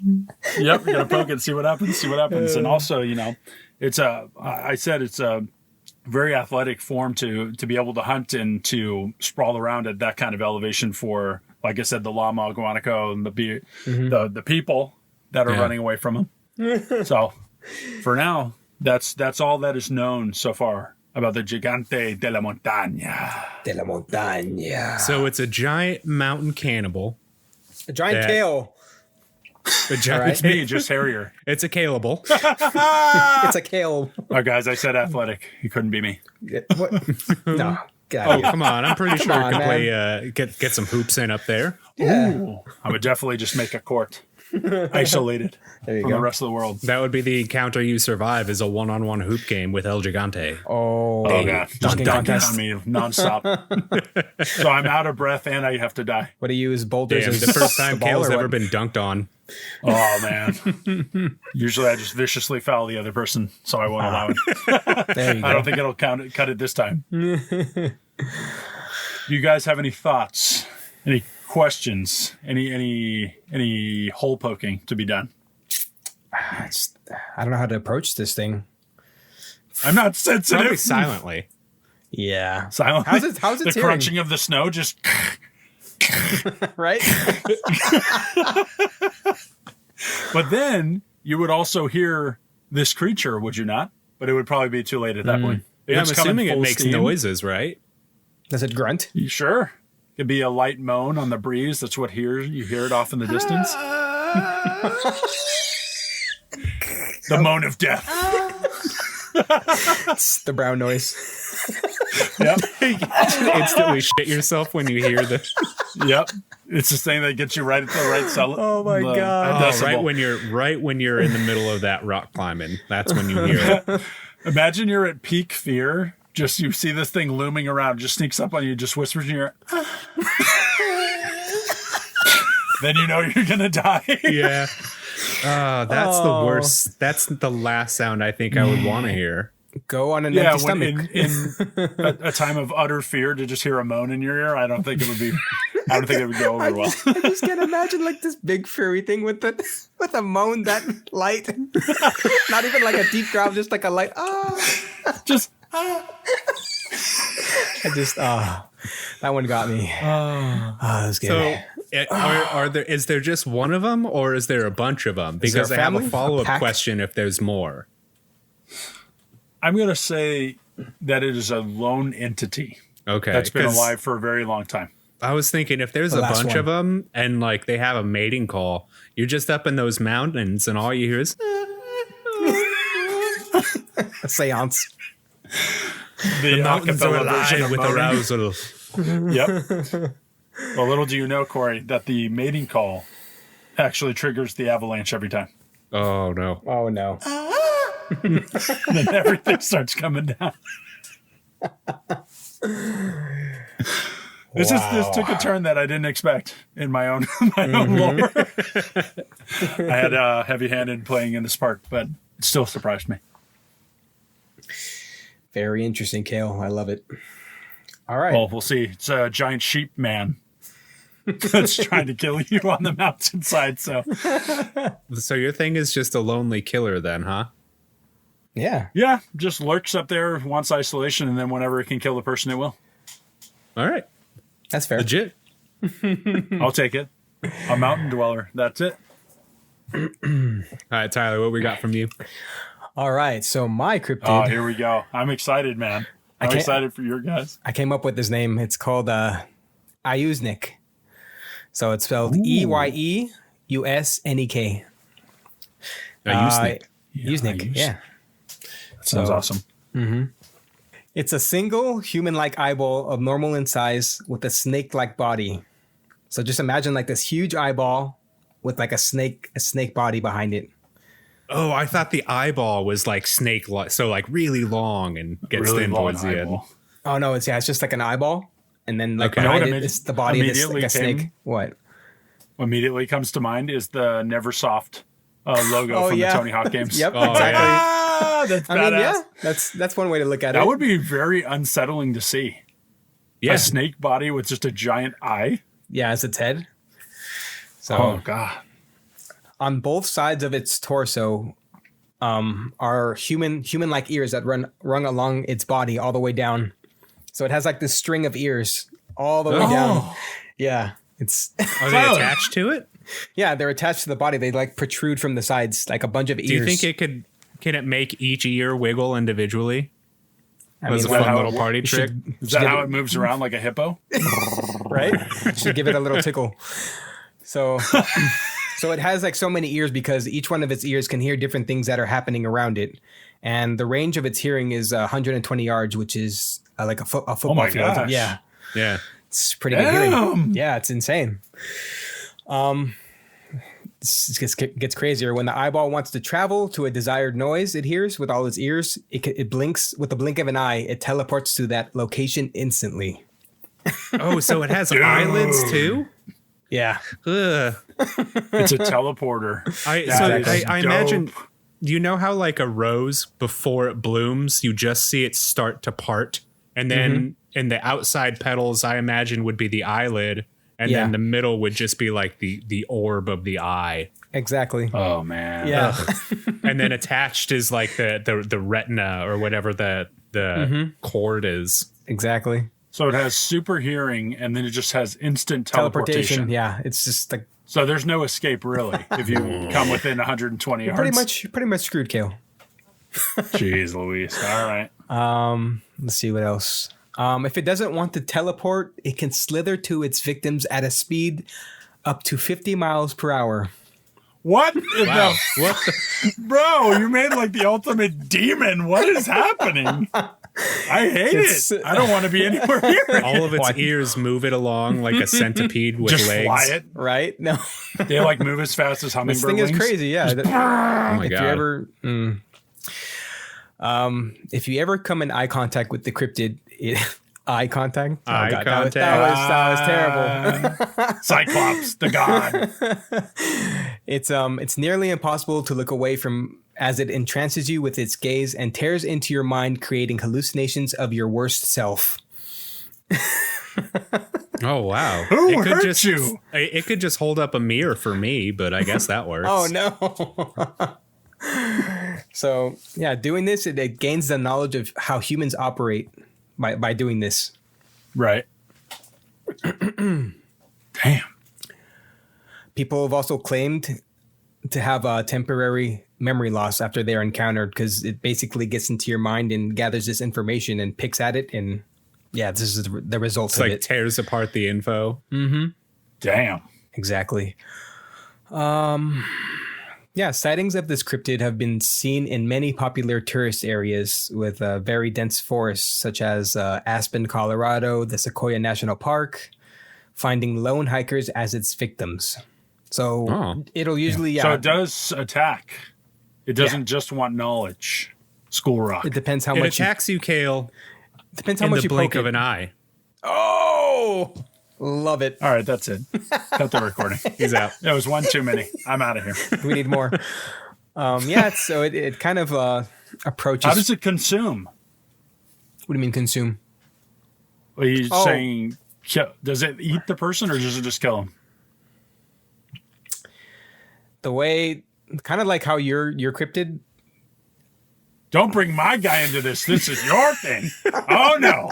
Yep, we're gonna poke it, see what happens. And also, it's I said it's a very athletic form to be able to hunt and to sprawl around at that kind of elevation for, like I said, the llama, guanaco, and the people that are running away from them. So for now, that's all that is known so far about the Gigante de la Montaña. De la Montaña. So it's a giant mountain cannibal. A giant Cale. A giant, It's me, just hairier. It's a Caleable. It's a Cale. Oh, guys, I said athletic. It couldn't be me. What? No. Oh, come on. I'm pretty sure on, it could man. play, get some hoops in up there. Yeah. Ooh, I would definitely just make a court, isolated There you from go. the rest of the world. That would be the encounter you survive is a one-on-one hoop game with El Gigante. Oh, Oh god, just dunking dunking contest. on me nonstop. So I'm out of breath and I have to die. What do you use? Boulders Damn, as the first time the ball Cale's or ever what? been dunked on. Oh man. Usually I just viciously foul the other person, so I won't allow it. There you go. I don't think it'll cut it this time. Do you guys have any thoughts? Any questions? Any hole poking to be done? I don't know how to approach this thing. I'm not Probably sensitive. silently. Yeah. Silently. How's it the hearing? crunching of the snow just Right? But then you would also hear this creature, would you not? But it would probably be too late at that point. If Yeah, I'm it's coming assuming it full makes steam, noises, right? Does it grunt? You sure? It'd be a light moan on the breeze. That's what you hear it off in the distance. The moan of death. It's the brown noise. Yep. Instantly shit yourself when you hear the. Yep. It's the thing that gets you right at the right cell. Oh my God. Oh, right when you're in the middle of that rock climbing. That's when you hear it. Imagine you're at peak fear. Just you see this thing looming around, just sneaks up on you, just whispers in your ear. Then you know you're gonna die. Yeah. That's the worst. That's the last sound I think I would want to hear. Go on an Yeah, empty when stomach. in a time of utter fear to just hear a moan in your ear, I don't think it would go over well. I just can't imagine like this big furry thing with a moan that light. Not even like a deep growl, just like a light. Just That one got me. That was good. So, is there just one of them, or is there a bunch of them? Because there a I have family? a A follow-up pack? question if there's more. I'm gonna say that it is a lone entity Okay, that's been 'cause alive for a very long time. I was thinking if there's The a last bunch one. of them and like they have a mating call, you're just up in those mountains and all you hear is. A seance. The Mountains are acapella version alive of with moaning. arousal. Yep. Well, little do you know, Corey, that the mating call actually triggers the avalanche every time. Oh no! Oh no. And then everything starts coming down. This took a turn that I didn't expect in my own lore. I had a heavy hand in playing in this park, but it still surprised me. Very interesting, Cale. I love it. All right. Well, we'll see. It's a giant sheep man that's trying to kill you on the mountainside. So So your thing is just a lonely killer, then, huh? Yeah. yeah, just lurks up there, wants isolation, and then whenever it can kill the person, it will. All right, That's fair. legit. I'll take it. A mountain dweller. That's it. All right, Tyler, what we got from you? All right. So my cryptid, Oh, here we go. I'm excited, man. I'm can't- excited for your guys. I came up with this name. It's called Iusnik. So it's spelled Yeusnek. Usenik. Iusnik. Yeah. That sounds So- awesome. It's a single human-like eyeball of normal in size with a snake-like body. So just imagine like this huge eyeball with like a snake body behind it. Oh, I thought the eyeball was like snake, so like really long and gets Really thin long towards the end. eyeball. Oh no, it's just like an eyeball, and then like Okay. You know behind what it is the body of this, like a immediately snake. came- What? What immediately comes to mind is the Neversoft logo from the Tony Hawk games. Yep, Oh, exactly. Ah, that's I badass. mean, yeah, that's one way to look at it. That would be very unsettling to see. Yeah. A snake body with just a giant eye. Yeah, as its head. So Oh god. on both sides of its torso are human-like ears that run along its body all the way down. So it has like this string of ears all the way down. Yeah, it's Are they attached to it? yeah, they're attached to the body. They like protrude from the sides like a bunch of ears. Do you think can it make each ear wiggle individually? I That's a mean, fun how little it party trick. Is that how it moves around like a hippo? right? Should give it a little tickle. So it has like so many ears because each one of its ears can hear different things that are happening around it. And the range of its hearing is 120 yards, which is like a football my field. gosh. Yeah. Yeah. It's pretty good hearing. Yeah, it's insane. It gets crazier. When the eyeball wants to travel to a desired noise it hears with all its ears, it blinks with the blink of an eye. It teleports to that location instantly. Oh, so it has eyelids too? Yeah. Ugh. It's a teleporter. I imagine, you know how like a rose before it blooms, you just see it start to part, and then in the outside petals, I imagine would be the eyelid, and then the middle would just be like the orb of the eye. Exactly. Oh man. Yeah. And then attached is like the retina or whatever the cord is. Exactly. So it has super hearing, and then it just has instant teleportation. Yeah, it's just like So there's no escape really if you come within 120 yards. pretty much screwed, Cale. Jeez Louise. All right. Let's see what else. If it doesn't want to teleport, it can slither to its victims at a speed up to 50 miles per hour. What? Wow. What the? Bro, you made like the ultimate demon. What is happening? I hate it. I don't want to be anywhere near it. All of its ears move it along like a centipede with Just legs. fly it. Right? No. They like move as fast as This hummingbird thing is wings. crazy, yeah. Oh my If god! you ever if you ever come in eye contact with the cryptid, eye contact? Oh, Eye God, contact. That was terrible. Cyclops, the god. It's nearly impossible to look away from as it entrances you with its gaze and tears into your mind, creating hallucinations of your worst self. Oh wow! Who hurt you? It could just hold up a mirror for me, but I guess that works. Oh no. So yeah, doing this, it gains the knowledge of how humans operate by doing this. Right. Damn. People have also claimed to have a temporary memory loss after they're encountered because it basically gets into your mind and gathers this information and picks at it. And yeah, this is the results It's of like it. tears apart the info. Damn. Exactly. Yeah, sightings of this cryptid have been seen in many popular tourist areas with very dense forests, such as Aspen, Colorado, the Sequoia National Park, finding lone hikers as its victims. So it'll usually, So it does attack. It doesn't just want knowledge. School rock. It depends how It much. attacks you, Cale, Depends how in much the you blink poke of it. an eye. Oh, love it. All right, that's it. Cut the recording. He's out. That was one too many. I'm out of here. We need more. Yeah, so it kind of approaches. How does it consume? What do you mean consume? Are you Oh. saying, does it eat the person or does it just kill him? The way, kind of like how your cryptid. Don't bring my guy into this. This is your thing. Oh, no.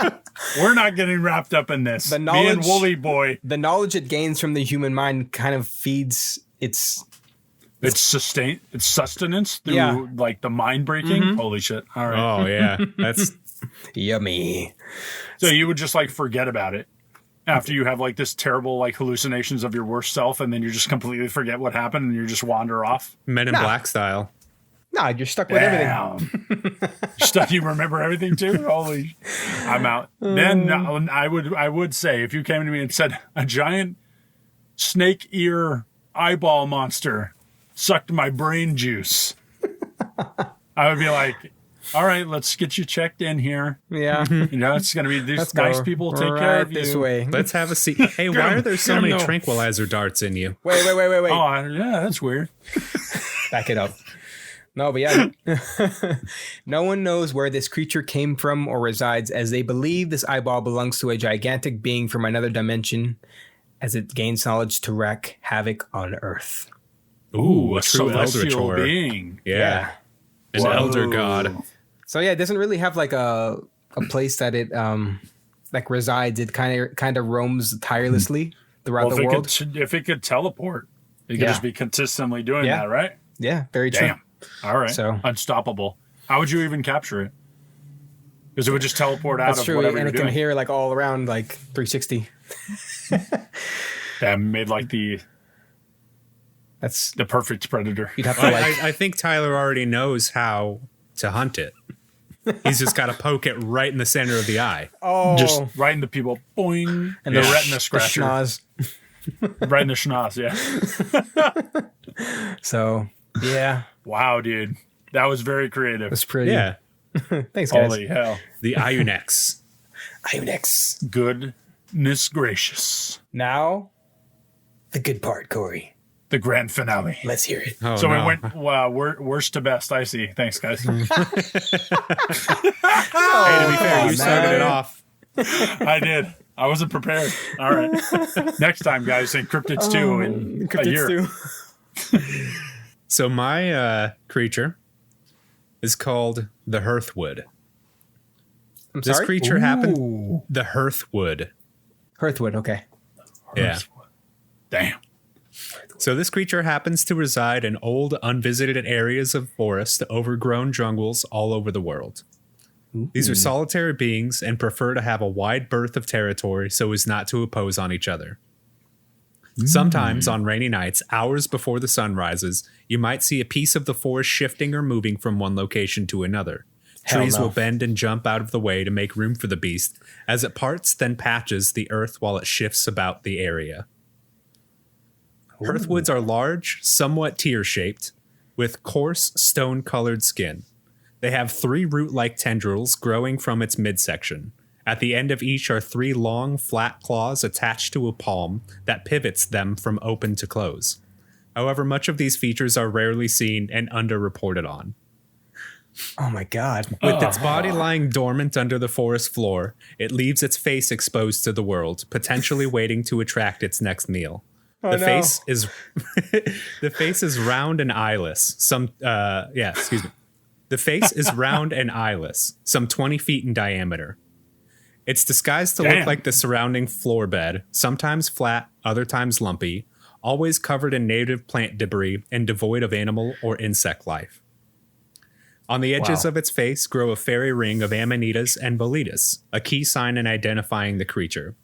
We're not getting wrapped up in this. The Me and knowledge- Woolly Boy. The knowledge it gains from the human mind kind of feeds its. It's sustenance through Yeah. like the mind breaking. Holy shit. All right. Oh yeah, that's Yummy. So you would just like forget about it after you have like this terrible like hallucinations of your worst self, and then you just completely forget what happened and you just wander off. Men in Black style. Nah, you're stuck with everything. Damn. Stuff you remember everything too? Holy, I'm out. Then I would say if you came to me and said a giant snake ear eyeball monster sucked my brain juice, I would be like, all right, let's get you checked in here. Yeah. You know, it's gonna be these Let's nice go people take right care of this you. way. Let's have a seat. Hey, why are there so many no. tranquilizer darts in you? Wait. Oh, yeah, that's weird. Back it up. No, but yeah. No one knows where this creature came from or resides, as they believe this eyeball belongs to a gigantic being from another dimension as it gains knowledge to wreak havoc on Earth. Ooh, a true celestial Eldritch being. Yeah. An Whoa. elder god. So yeah, it doesn't really have like a place that it like resides. It kind of roams tirelessly throughout the world. If it could teleport, it could just be consistently doing that, right? Yeah, very true. Damn. All right. So unstoppable. How would you even capture it? Because it would just teleport out that's of true, whatever and you're it doing. can hear like all around, like 360. That made like the That's perfect predator. you'd have to like. I think Tyler already knows how to hunt it. He's just got to poke it right in the center of the eye. Oh, Just right in the people. Boing. and the the retina the scratcher. schnoz. Right in the schnoz, yeah. So yeah, Wow, dude. That was very creative. that's pretty. Yeah. Thanks, guys. Holy hell. The Iunex. Iunex. Goodness gracious. Now, the good part, Corey. The grand finale. Let's hear it. Oh, So no. we went worst to best. I see. Thanks, guys. Hey, to be fair, you started it off. I did. I wasn't prepared. All right. Next time, guys, say Cryptids 2 in a year. So my creature is called the Hearthwood. I'm This sorry? creature happened. Ooh. The Hearthwood. Hearthwood, okay. Yeah. Damn. So this creature happens to reside in old, unvisited areas of forest, overgrown jungles all over the world. These are solitary beings and prefer to have a wide berth of territory so as not to oppose on each other. Sometimes on rainy nights, hours before the sun rises, you might see a piece of the forest shifting or moving from one location to another. Hell Trees no. will bend and jump out of the way to make room for the beast, as it parts then patches the earth while it shifts about the area. Hearthwoods are large, somewhat tear-shaped, with coarse, stone-colored skin. They have 3 root-like tendrils growing from its midsection. At the end of each are 3 long, flat claws attached to a palm that pivots them from open to close. However, much of these features are rarely seen and underreported on. Oh my God. With its body lying dormant under the forest floor, it leaves its face exposed to the world, potentially waiting to attract its next meal. The face is the face is round and eyeless. The face is round and eyeless, some 20 feet in diameter. It's disguised to look like the surrounding floor bed, sometimes flat, other times lumpy, always covered in native plant debris and devoid of animal or insect life. On the edges of its face grow a fairy ring of amanitas and boletus, a key sign in identifying the creature.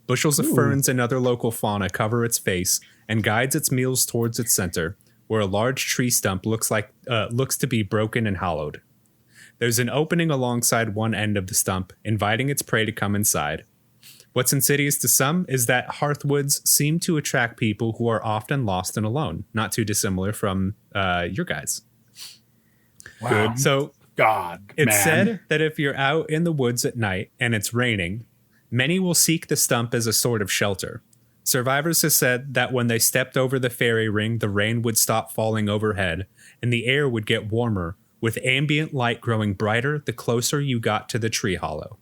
Bushels of ferns and other local fauna cover its face and guides its meals towards its center, where a large tree stump looks to be broken and hollowed. There's an opening alongside one end of the stump, inviting its prey to come inside. What's insidious to some is that hearthwoods seem to attract people who are often lost and alone, not too dissimilar from your guys. Wow. So God, it's man. said that if you're out in the woods at night and it's raining, many will seek the stump as a sort of shelter. Survivors have said that when they stepped over the fairy ring, the rain would stop falling overhead and the air would get warmer, with ambient light growing brighter the closer you got to the tree hollow.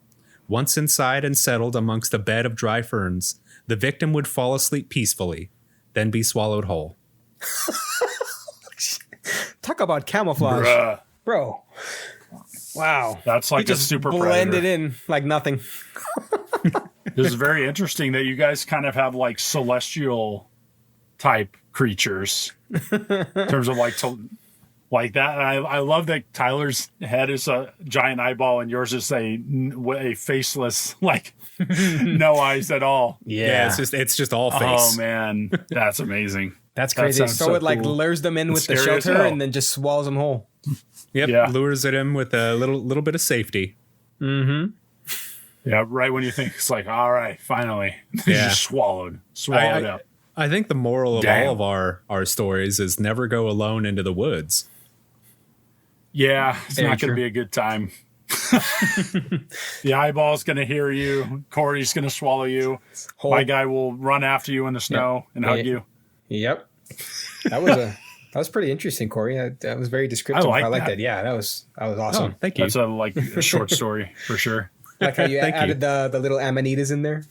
Once inside and settled amongst a bed of dry ferns, the victim would fall asleep peacefully, then be swallowed whole. Talk about camouflage. Bruh. Bro. Wow. That's like He a just super blended predator. in like nothing. This is very interesting that you guys kind of have like celestial type creatures in terms of like that. And I love that Tyler's head is a giant eyeball and yours is a faceless, like no eyes at all. Yeah, it's just all face. Oh man, that's amazing. That's That crazy. sounds So, so it like cool. lures them in with the scary as shelter hell. and then just swallows them whole. Yep, Yeah. lures it in with a little bit of safety. Mm-hmm. Yeah, right when you think it's like, all right, finally, Yeah. just swallowed I- up. I think the moral of Damn. all of our stories is never go alone into the woods. Yeah, it's Very not going true. to be a good time. The eyeball's going to hear you. Corey's going to swallow you. My guy will run after you in the snow and hug you. Yep. That was That was pretty interesting, Corey. That was very descriptive. I like that. Yeah, that was awesome. Oh, thank you. That's a short story for sure. Like how you added the little amanitas in there.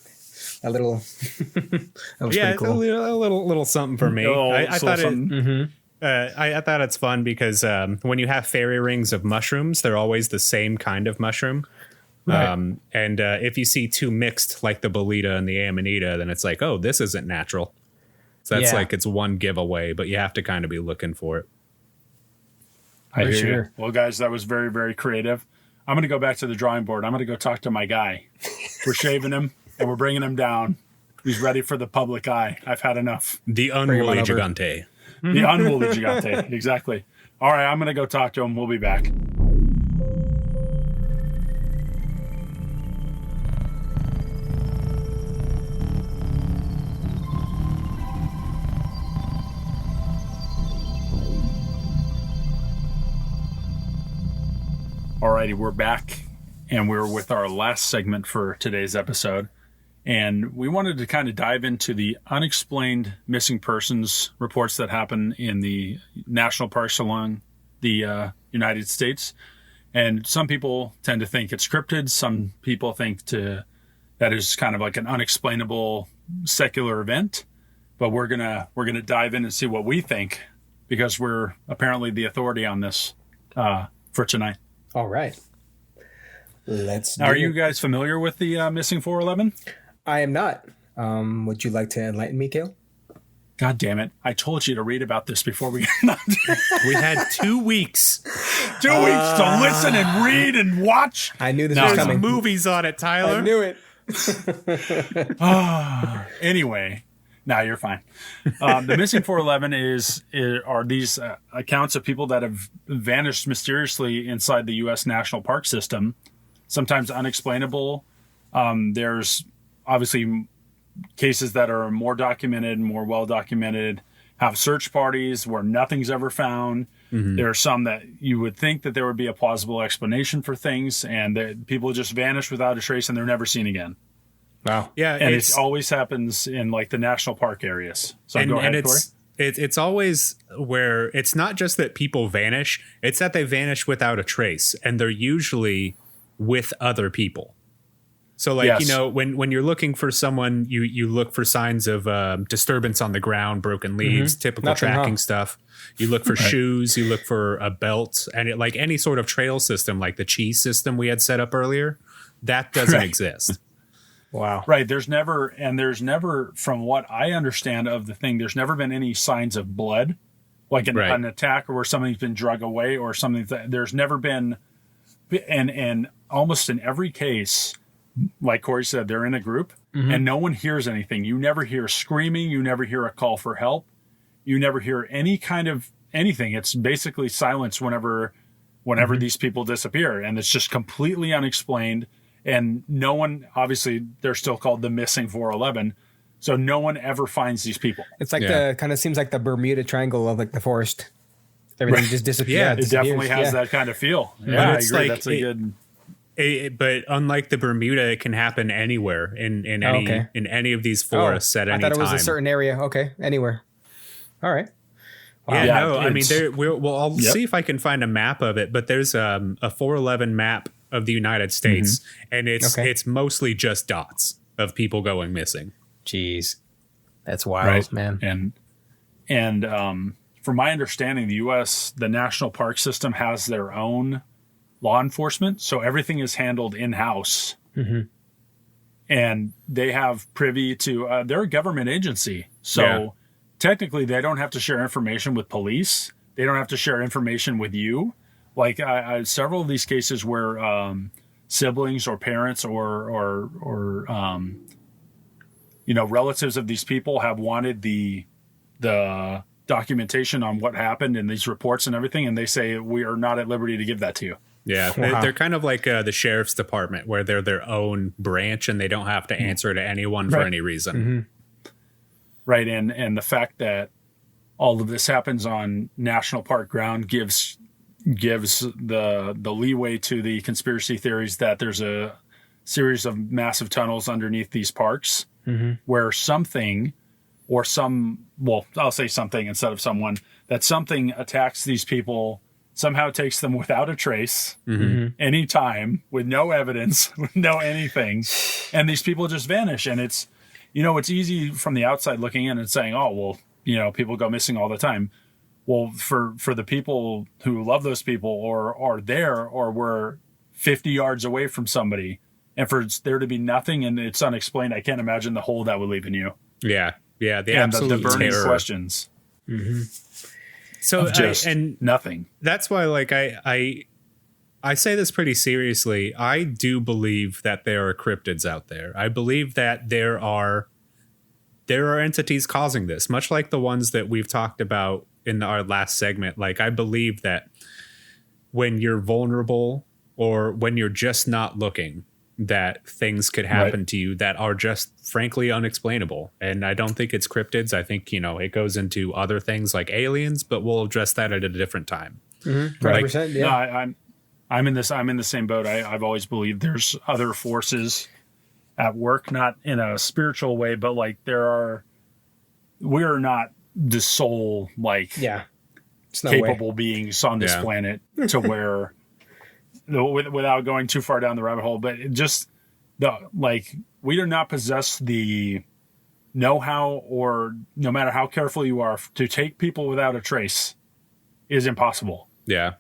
A little. That was pretty cool. A little something for me. I thought it. I thought it's fun because when you have fairy rings of mushrooms, they're always the same kind of mushroom. Right. And if you see two mixed, like the Bolita and the Amanita, then it's like, oh, this isn't natural. So that's like it's one giveaway, but you have to kind of be looking for it. I hear you. Well, guys, that was very, very creative. I'm going to go back to the drawing board. I'm going to go talk to my guy. We're shaving him and we're bringing him down. He's ready for the public eye. I've had enough. The unwoolly gigante. The unwoolly gigante. Exactly. All right, I'm going to go talk to him. We'll be back. Alrighty, we're back, and we're with our last segment for today's episode. And we wanted to kind of dive into the unexplained missing persons reports that happen in the national parks along the United States. And some people tend to think it's cryptids. Some people think that is kind of like an unexplainable secular event. But we're gonna dive in and see what we think, because we're apparently the authority on this for tonight. All right. Are you guys familiar with the missing 411? I am not. Would you like to enlighten me, Cale? God damn it. I told you to read about this before we We had 2 weeks. 2 weeks to listen and read and watch. I knew this was coming. Movies on it, Tyler. I knew it. Anyway, now you're fine. The missing 411 are these accounts of people that have vanished mysteriously inside the U.S. National Park System, sometimes unexplainable. There's obviously cases that are more documented, more well documented, have search parties where nothing's ever found. Mm-hmm. There are some that you would think that there would be a plausible explanation for things, and that people just vanish without a trace and they're never seen again. Wow. Yeah. And it always happens in like the national park areas. So go ahead, Corey. It's always where it's not just that people vanish, it's that they vanish without a trace, and they're usually with other people. So like, you know, when you're looking for someone, you look for signs of disturbance on the ground, broken leaves, typical tracking stuff. You look for shoes, you look for a belt, and like any sort of trail system, like the cheese system we had set up earlier, that doesn't exist. Wow. Right. There's never, from what I understand of the thing, there's never been any signs of blood, like an attack or where something's been drug away or something. There's never been, and almost in every case, like Corey said, they're in a group and no one hears anything. You never hear screaming. You never hear a call for help. You never hear any kind of anything. It's basically silence whenever these people disappear, and it's just completely unexplained. And no one, obviously, they're still called the missing 411. So no one ever finds these people. It's like the kind of seems like the Bermuda Triangle of like the forest. Everything just disappears. Yeah, it definitely has that kind of feel. Yeah, I agree. That's a good. But unlike the Bermuda, it can happen anywhere in any of these forests at any time. I thought it was a certain area. Okay, anywhere. All right. Wow. Yeah, no, I mean, I'll see if I can find a map of it. But there's a 411 map of the United States, and it's mostly just dots of people going missing. Jeez, that's wild, man. And from my understanding, the National Park System has their own law enforcement, so everything is handled in-house. And they have privy to they're a government agency, so technically they don't have to share information with police. They don't have to share information with you. Like several of these cases where siblings or parents or relatives of these people have wanted the documentation on what happened in these reports and everything, and they say we are not at liberty to give that to you. Yeah, they're kind of like the sheriff's department, where they're their own branch and they don't have to answer to anyone for any reason. Right, and the fact that all of this happens on national park ground gives the leeway to the conspiracy theories that there's a series of massive tunnels underneath these parks where something or I'll say something instead of someone, that something attacks these people, somehow takes them without a trace, anytime, with no evidence, with no anything, and these people just vanish. And it's, it's easy from the outside looking in and saying, oh, well, people go missing all the time. Well, for the people who love those people or are there or were 50 yards away from somebody, and for there to be nothing and it's unexplained, I can't imagine the hole that would leave in you. Yeah. The and absolute the burning terror. questions. So and nothing. That's why, like, I say this pretty seriously. I do believe that there are cryptids out there. I believe that there are entities causing this, much like the ones that we've talked about in our last segment. Like, I believe that when you're vulnerable or when you're just not looking, that things could happen to you that are just frankly unexplainable. And I don't think it's cryptids. I think, it goes into other things like aliens, but we'll address that at a different time. 100%, yeah. No, I'm in the same boat. I've always believed there's other forces at work, not in a spiritual way, but like we're not the sole, like, capable beings on this planet to where, without going too far down the rabbit hole, but we do not possess the know-how, or no matter how careful you are, to take people without a trace is impossible. Yeah.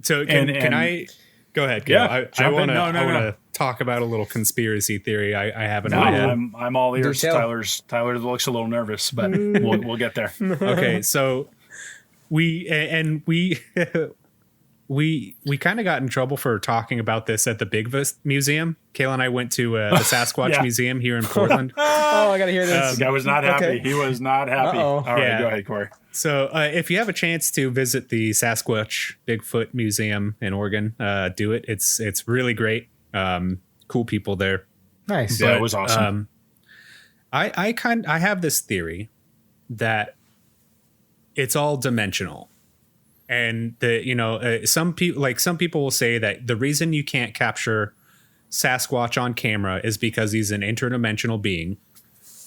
So can I go ahead? Cale? Yeah. I want to talk about a little conspiracy theory I have in my head. I'm all ears. Tyler looks a little nervous, but we'll get there. Okay. So we kind of got in trouble for talking about this at the Bigfoot Museum. Cale and I went to the Sasquatch Museum here in Portland. Oh, I got to hear this. The guy was not happy. Okay. He was not happy. Uh-oh. All right, go ahead, Corey. So if you have a chance to visit the Sasquatch Bigfoot Museum in Oregon, do it. It's really great. Cool people there. Nice. Yeah, it was awesome. I have this theory that it's all dimensional. And some people will say that the reason you can't capture Sasquatch on camera is because he's an interdimensional being,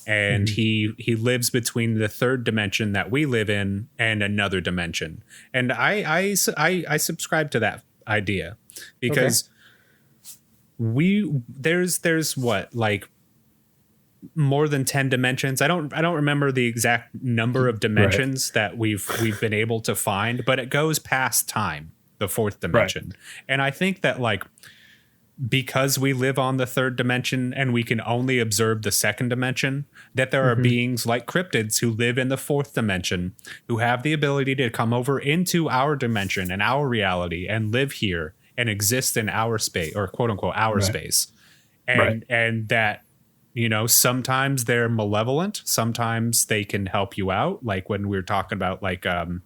and he lives between the third dimension that we live in and another dimension. And I subscribe to that idea because there's what, like, more than 10 dimensions. I don't remember the exact number of dimensions that we've been able to find, but it goes past time, the fourth dimension. And I think that, like, because we live on the third dimension and we can only observe the second dimension, that there are beings like cryptids who live in the fourth dimension, who have the ability to come over into our dimension and our reality and live here and exist in our space, or quote unquote our space. And that, sometimes they're malevolent. Sometimes they can help you out. Like when we were talking about, like, the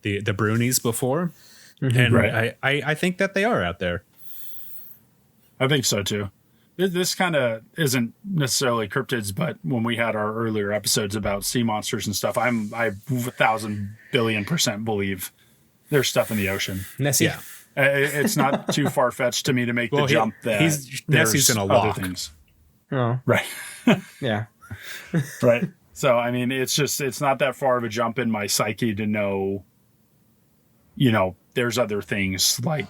Brunies before. And I think that they are out there. I think so too. This kind of isn't necessarily cryptids, but when we had our earlier episodes about sea monsters and stuff, I 1,000 billion% believe there's stuff in the ocean. Nessie. Yeah. It's not too far-fetched to me to make the jump that Nessie's in a other lock. things. Oh. Right. Yeah. Right. So, I mean, it's not that far of a jump in my psyche to know, there's other things like,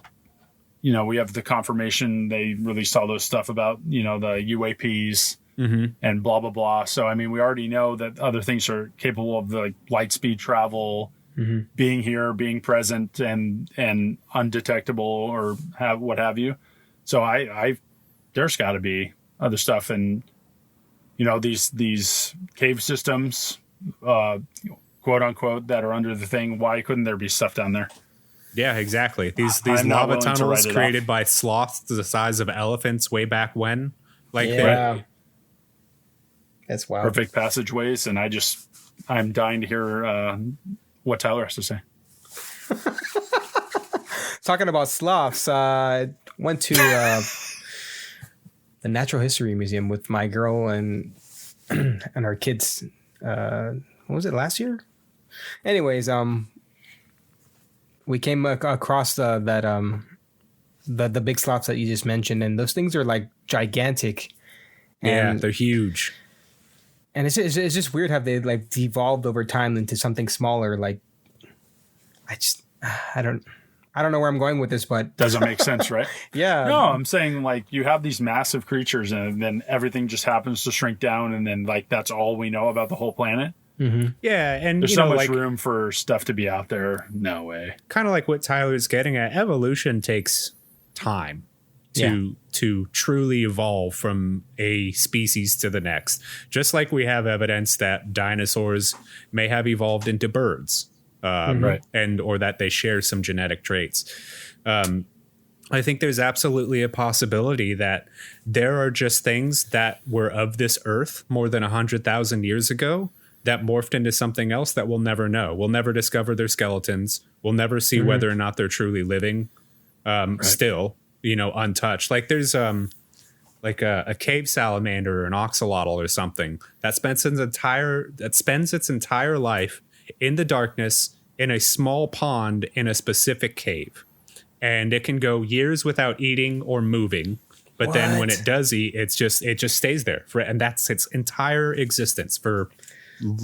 we have the confirmation they released all those stuff about, the UAPs and blah, blah, blah. So, I mean, we already know that other things are capable of the light speed travel, being here, being present and undetectable or what have you. So there's got to be other stuff. And, these cave systems, quote unquote, that are under the thing. Why couldn't there be stuff down there? Yeah, exactly. These lava tunnels created by sloths the size of elephants way back when. Like, that's wild. Perfect passageways, and I'm dying to hear what Tyler has to say. Talking about sloths, I went to the Natural History Museum with my girl and our kids. What was it, last year? Anyways, we came across the big sloths that you just mentioned, and those things are like gigantic. And they're huge. And it's just weird how they like devolved over time into something smaller. Like, I don't know where I'm going with this, but doesn't make sense, right? Yeah. No, I'm saying like you have these massive creatures and then everything just happens to shrink down. And then like, that's all we know about the whole planet. Mm-hmm. Yeah. And there's so much room for stuff to be out there. No way. Kind of like what Tyler's getting at. Evolution takes time to truly evolve from a species to the next. Just like we have evidence that dinosaurs may have evolved into birds, right, and or that they share some genetic traits. I think there's absolutely a possibility that there are just things that were of this earth more than 100,000 years ago that morphed into something else that we'll never know. We'll never discover their skeletons. We'll never see whether or not they're truly living still, untouched. Like there's like a cave salamander or an oxalotl or something that spends its entire life in the darkness in a small pond in a specific cave. And it can go years without eating or moving. But then when it does eat, it just stays there and that's its entire existence for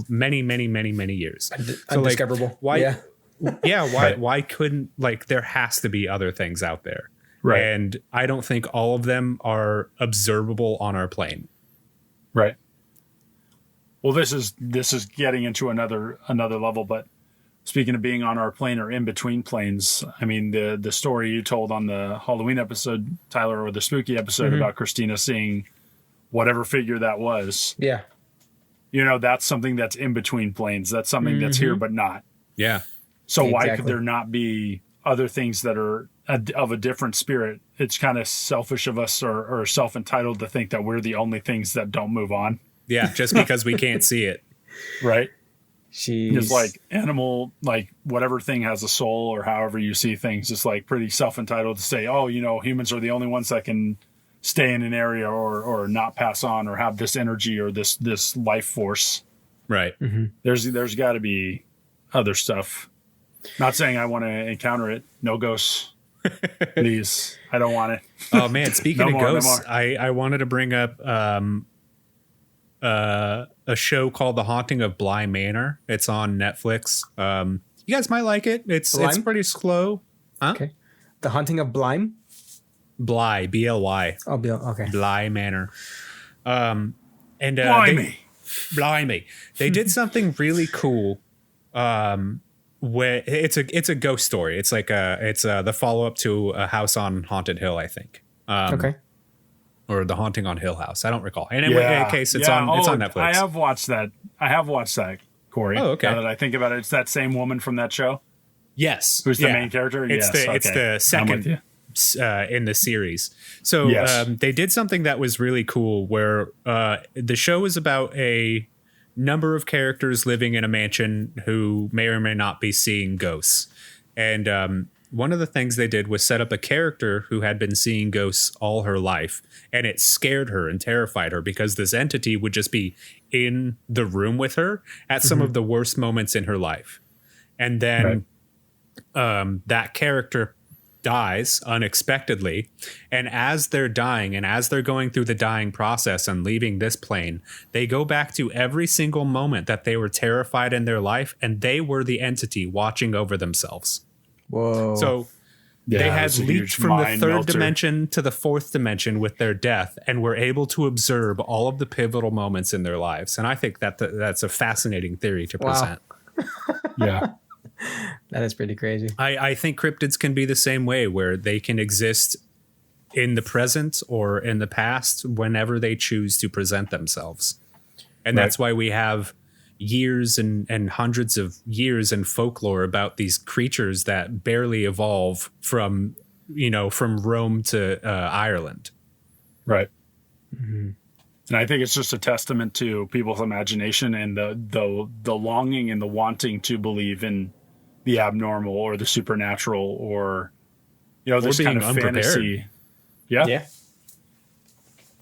many, many, many, many years. Undiscoverable. Like, why couldn't, like, there has to be other things out there. Right. And I don't think all of them are observable on our plane. Right. Well, this is getting into another level, but speaking of being on our plane or in between planes, I mean, the story you told on the Halloween episode, Tyler, or the spooky episode about Christina seeing whatever figure that was. Yeah. That's something that's in between planes. That's something that's here, but not. Yeah. So why could there not be other things that are of a different spirit? It's kind of selfish of us or self-entitled to think that we're the only things that don't move on. Yeah. Just because we can't see it. Right. She's it's like animal, like whatever thing has a soul or however you see things. It's like pretty self-entitled to say, oh, humans are the only ones that can stay in an area or not pass on or have this energy or this life force. Right. Mm-hmm. There's got to be other stuff. Not saying I want to encounter it. No ghosts, please. I don't want it. Oh man, speaking of ghosts, I wanted to bring up a show called The Haunting of Bly Manor. It's on Netflix. You guys might like it. It's pretty slow. Huh? Okay. The Haunting of Blyme? Bly, B-L-Y. Oh, okay. Bly Manor. Blimey. They did something really cool. Where it's a ghost story. It's like the follow up to A House on Haunted Hill, I think. Okay. Or The Haunting on Hill House. I don't recall. And in any case, it's on Netflix. I have watched that. Corey. Oh, okay. Now that I think about it, it's that same woman from that show. Yes. Who's the main character? It's the second in the series. So they did something that was really cool where the show is about a number of characters living in a mansion who may or may not be seeing ghosts. And one of the things they did was set up a character who had been seeing ghosts all her life. And it scared her and terrified her because this entity would just be in the room with her at some of the worst moments in her life. And then that character dies unexpectedly, and as they're dying and as they're going through the dying process and leaving this plane, they go back to every single moment that they were terrified in their life, and they were the entity watching over themselves. Whoa. So they had leaped from the third dimension to the fourth dimension with their death and were able to observe all of the pivotal moments in their lives. And I think that's a fascinating theory to present. Yeah. That is pretty crazy. I think cryptids can be the same way, where they can exist in the present or in the past whenever they choose to present themselves. And that's why we have years and hundreds of years in folklore about these creatures that barely evolve from Rome to Ireland. Right. Mm-hmm. And I think it's just a testament to people's imagination and the longing and the wanting to believe in the abnormal or the supernatural or this kind of fantasy. Yeah.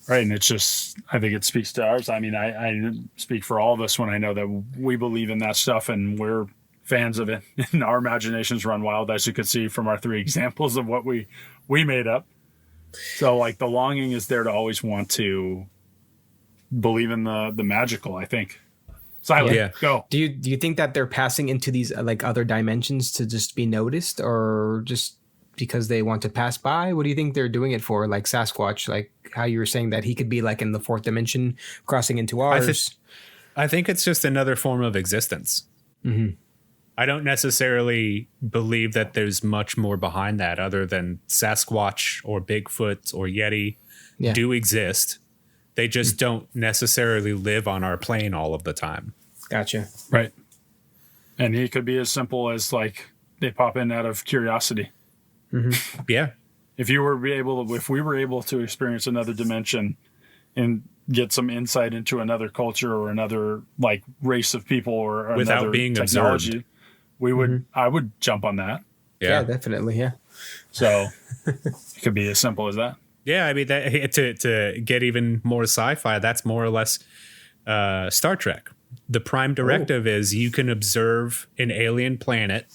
Right. And it's just, I think it speaks to ours. I mean, I speak for all of us when I know that we believe in that stuff and we're fans of it and our imaginations run wild, as you could see from our 3 examples of what we made up. So like the longing is there to always want to believe in the magical, I think. Silent, go. Do you think that they're passing into these like other dimensions to just be noticed, or just because they want to pass by? What do you think they're doing it for? Like Sasquatch, like how you were saying that he could be like in the fourth dimension crossing into ours. I think it's just another form of existence. Mm-hmm. I don't necessarily believe that there's much more behind that other than Sasquatch or Bigfoot or Yeti do exist. They just don't necessarily live on our plane all of the time. Gotcha. Right. And he could be as simple as like they pop in out of curiosity. Mm-hmm. Yeah. If we were able to experience another dimension and get some insight into another culture or another like race of people or without another being technology, observed, we would. I would jump on that. Yeah, definitely. Yeah. So it could be as simple as that. Yeah, I mean, to get even more sci-fi, that's more or less Star Trek. The prime directive is you can observe an alien planet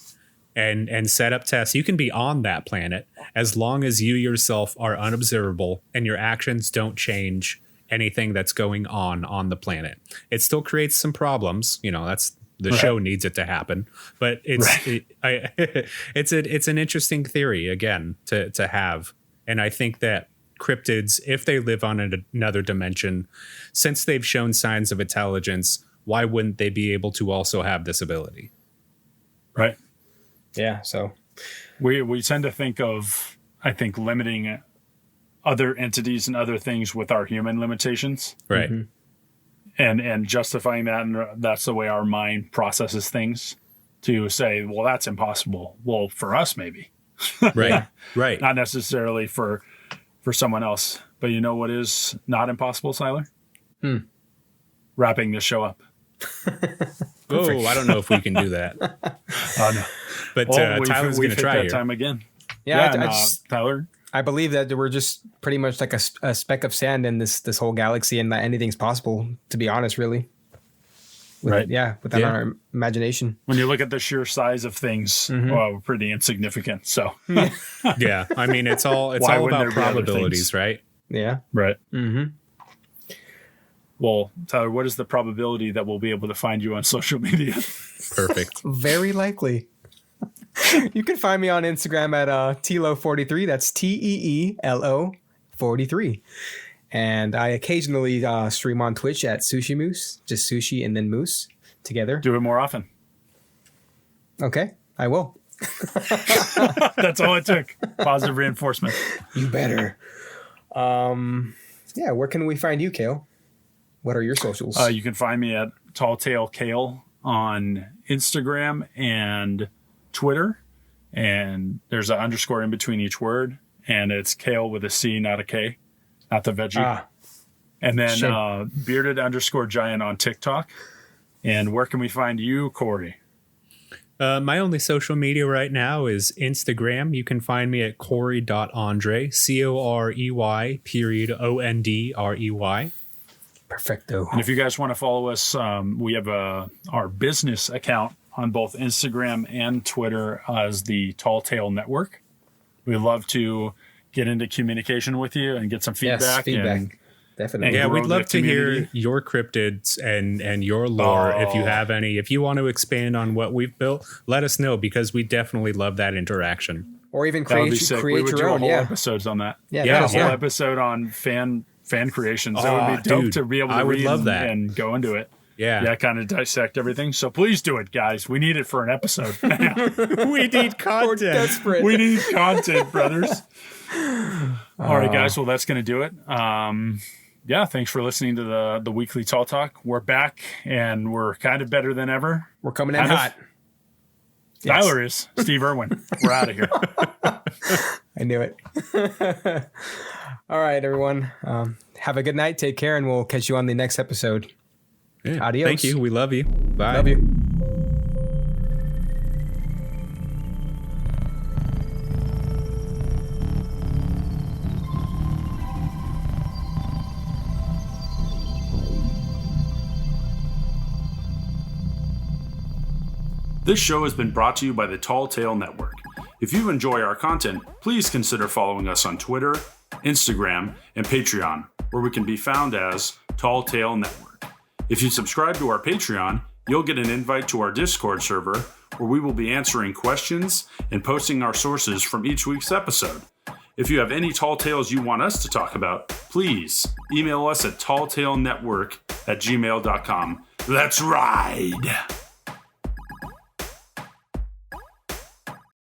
and set up tests. You can be on that planet as long as you yourself are unobservable and your actions don't change anything that's going on the planet. It still creates some problems. That's the show needs it to happen, but it's an interesting theory again to have, and I think that cryptids, if they live on another dimension, since they've shown signs of intelligence, why wouldn't they be able to also have this ability? Right. Yeah. So we tend to think of, I think, limiting other entities and other things with our human limitations. Right. Mm-hmm. And justifying that, and that's the way our mind processes things, to say, well, that's impossible. Well, for us, maybe. Right. Right. Not necessarily for someone else. But you know what is not impossible, Siler? Wrapping this show up. Oh, I don't know if we can do that. No. But Tyler's going to try that time again. Yeah, Tyler. I believe that we're just pretty much like a speck of sand in this whole galaxy, and that anything's possible, to be honest, really. Without our imagination. When you look at the sheer size of things, we're pretty insignificant. So yeah, I mean, it's all about probabilities, right? Yeah. Right. Mm-hmm. Well, Tyler, what is the probability that we'll be able to find you on social media? Perfect. Very likely. You can find me on Instagram at Teelo43. That's TEELO 43. And I occasionally stream on Twitch at Sushi Moose, just sushi and then moose together. Do it more often. Okay, I will. That's all it took. Positive reinforcement. You better. Yeah, where can we find you, Cale? What are your socials? You can find me at Talltail Cale on Instagram and Twitter. And there's an underscore in between each word. And it's Cale with a C, not a K. Not the veggie. And then bearded_giant on TikTok. And where can we find you, Corey? My only social media right now is Instagram. You can find me at Corey.Andre, COREY.ONDREY. Perfecto. And if you guys want to follow us, we have our business account on both Instagram and Twitter as the Tall Tale Network. We love to get into communication with you and get some feedback. Yes, feedback. Definitely. Yeah, we'd love to hear your cryptids and your lore if you have any. If you want to expand on what we've built, let us know, because we definitely love that interaction. Or even create your own. Episodes on that. Yeah, a whole episode on fan creations. That would be dope to be able to read and go into it. Yeah, kind of dissect everything. So please do it, guys. We need it for an episode. We need content. We're desperate. We need content, brothers. All right, guys. Well, that's going to do it. Thanks for listening to the weekly Tall Talk. We're back, and we're kind of better than ever. We're coming in hot. Tyler is. Steve Irwin. We're out of here. I knew it. All right, everyone. Have a good night. Take care, and we'll catch you on the next episode. Yeah. Adios. Thank you. We love you. Bye. Love you. This show has been brought to you by the Tall Tale Network. If you enjoy our content, please consider following us on Twitter, Instagram, and Patreon, where we can be found as Tall Tale Network. If you subscribe to our Patreon, you'll get an invite to our Discord server where we will be answering questions and posting our sources from each week's episode. If you have any tall tales you want us to talk about, please email us at talltalenetwork@gmail.com. Let's ride!